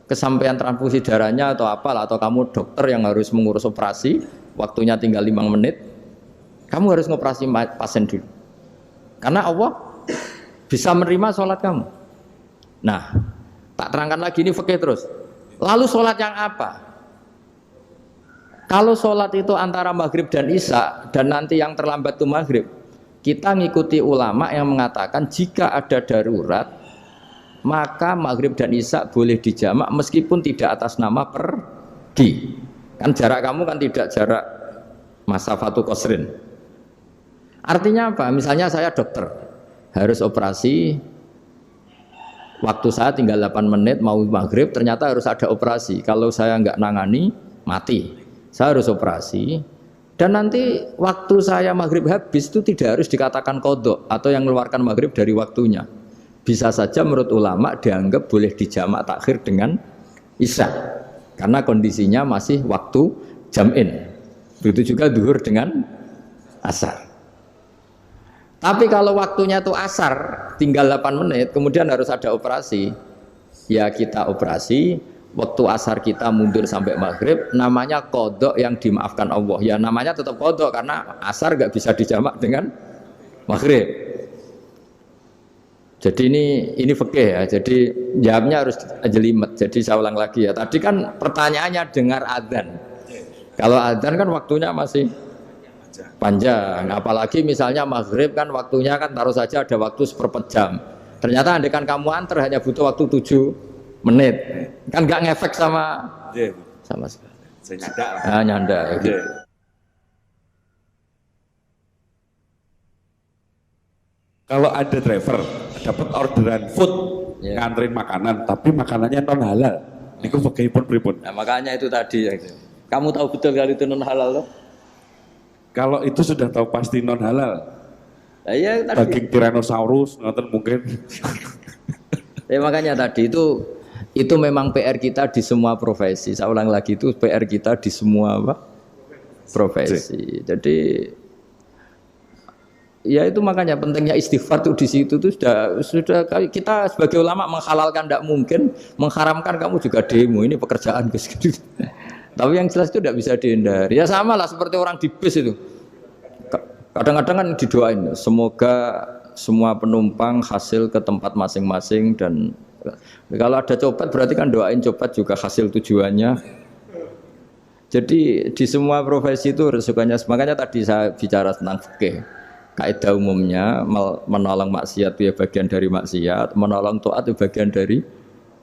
kesampaian transfusi darahnya atau apalah atau kamu dokter yang harus mengurus operasi waktunya tinggal 5 menit kamu harus ngoperasi pasien dulu karena Allah bisa menerima sholat kamu. Nah tak terangkan lagi ini fikih terus. Lalu sholat yang apa? Kalau sholat itu antara maghrib dan isya dan nanti yang terlambat itu maghrib, kita ngikuti ulama yang mengatakan jika ada darurat maka maghrib dan isya boleh dijamak meskipun tidak atas nama pergi. Kan jarak kamu kan tidak jarak masafatu qasrin. Artinya apa? Misalnya saya dokter harus operasi, waktu saya tinggal 8 menit mau maghrib ternyata harus ada operasi. Kalau saya nggak nangani mati. Saya harus operasi. Dan nanti waktu saya maghrib habis itu tidak harus dikatakan qadha atau yang mengeluarkan maghrib dari waktunya. Bisa saja menurut ulama dianggap boleh dijamak takhir dengan isya. Karena kondisinya masih waktu jam'in. Begitu juga duhur dengan asar. Tapi kalau waktunya itu asar, tinggal 8 menit, kemudian harus ada operasi. Ya kita operasi. Waktu asar kita mundur sampai maghrib, namanya qadha yang dimaafkan Allah. Ya namanya tetap qadha karena asar gak bisa dijamak dengan maghrib. Jadi ini fikih ya. Jadi jawabnya harus jelimet. Jadi saya ulang lagi ya. Tadi kan pertanyaannya dengar adzan. Kalau adzan kan waktunya masih panjang. Apalagi misalnya maghrib kan waktunya kan taruh saja ada waktu seperempat Ternyata andaikan kamu antar hanya butuh waktu 7 menit kan nggak ngefek sama sekali. Saya nyanda lah. Nyanda. Gitu. Kalau ada driver dapat orderan food nganterin makanan tapi makanannya non halal, niku fakihipun pripun? Nah, makanya itu tadi ya. Kamu tahu betul kalau itu non halal loh? Kalau itu sudah tahu pasti non halal. Ya, daging Tyrannosaurus ngoten mungkin. Ya makanya tadi itu memang PR kita di semua profesi. Saya ulang lagi itu PR kita di semua profesi. Jadi Ya itu makanya pentingnya istighfar tuh di situ tuh sudah kita sebagai ulama menghalalkan tidak mungkin, mengharamkan kamu juga demo ini pekerjaan Gus. Tapi yang jelas itu tidak bisa dihindari. Ya sama lah seperti orang di bus itu. Kadang-kadang kan didoain semoga semua penumpang hasil ke tempat masing-masing dan kalau ada copet berarti kan doain copet juga hasil tujuannya. Jadi di semua profesi itu resikonya. Makanya tadi saya bicara tentang fikih. Kaidah umumnya menolong maksiat itu ya bagian dari maksiat, menolong taat itu bagian dari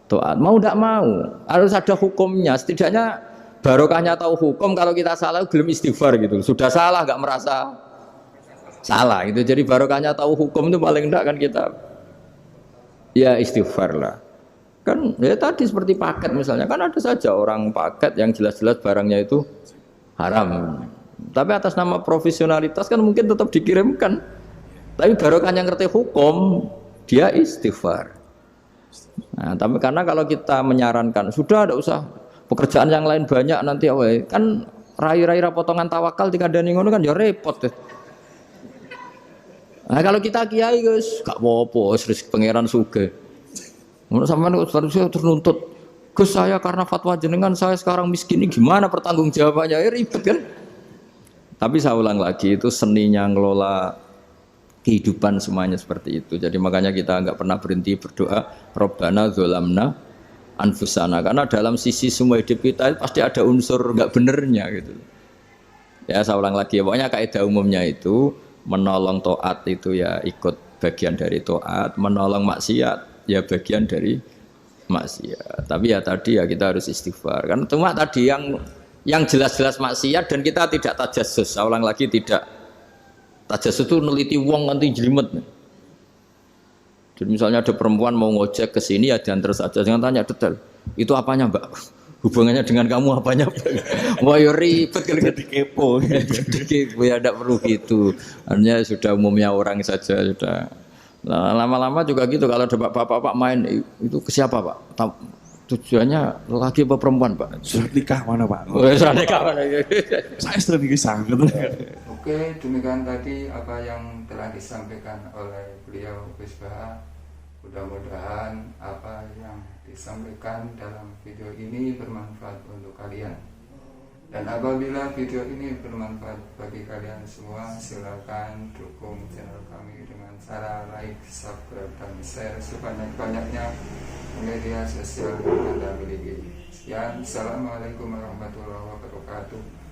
taat. Mau tidak mau harus ada hukumnya. Setidaknya barokahnya tahu hukum. Kalau kita salah belum istighfar gitu. Sudah salah nggak merasa salah gitu. Jadi barokahnya tahu hukum itu paling tidak kan kita ya istighfar lah. Kan ya tadi seperti paket misalnya kan ada saja orang paket yang jelas-jelas barangnya itu haram. Tapi atas nama profesionalitas kan mungkin tetap dikirimkan. Tapi barokahnya ngerti hukum, dia istighfar. Nah, tapi karena kalau kita menyarankan sudah ada usah pekerjaan yang lain banyak nanti kan rai-rai potongan tawakal dikandani ngono kan ya repot deh. Nah, kalau kita kiai guys, gak apa-apa, rezeki pangeran sugih. Ngono sampean kok harusnya ternuntut. Gus saya karena fatwa jenengan saya sekarang miskin ini gimana pertanggungjawabannya? Ya ribet kan? Tapi saya ulang lagi itu seninya ngelola kehidupan semuanya seperti itu. Jadi makanya kita nggak pernah berhenti berdoa Rabbana dzolamna anfusana karena dalam sisi semua hidup kita pasti ada unsur nggak benernya gitu. Ya saya ulang lagi pokoknya kaidah umumnya itu menolong taat itu ya ikut bagian dari taat, menolong maksiat ya bagian dari maksiat. Tapi ya tadi ya kita harus istighfar. Karena cuma tadi yang jelas-jelas maksiat dan kita tidak tajassus. Saya ulang lagi tidak tajassus itu neliti wong nanti jelimet. Jadi misalnya ada perempuan mau ngojek ke sini ya diantar saja, jangan tanya detail. Itu apanya Mbak? Hubungannya dengan kamu apanya? Wah ya ribet kalau jadi kepo. Jadi kepo ya tidak perlu gitu. Hanya sudah umumnya orang saja sudah. Nah, lama-lama juga gitu kalau ada bapak-bapak main itu ke siapa Pak? Tujuannya laki apa perempuan Pak? Surat nikah mana Pak? Surat nikah mana? Saya sudah nikah sangat. Oke, demikian tadi apa yang telah disampaikan oleh beliau Gus Baha. Mudah-mudahan apa yang disampaikan dalam video ini bermanfaat untuk kalian. Dan apabila video ini bermanfaat bagi kalian semua, silakan dukung channel kami dengan cara like, subscribe, dan share sebanyak-banyaknya media sosial yang Anda miliki. Sekian, Assalamualaikum warahmatullahi wabarakatuh.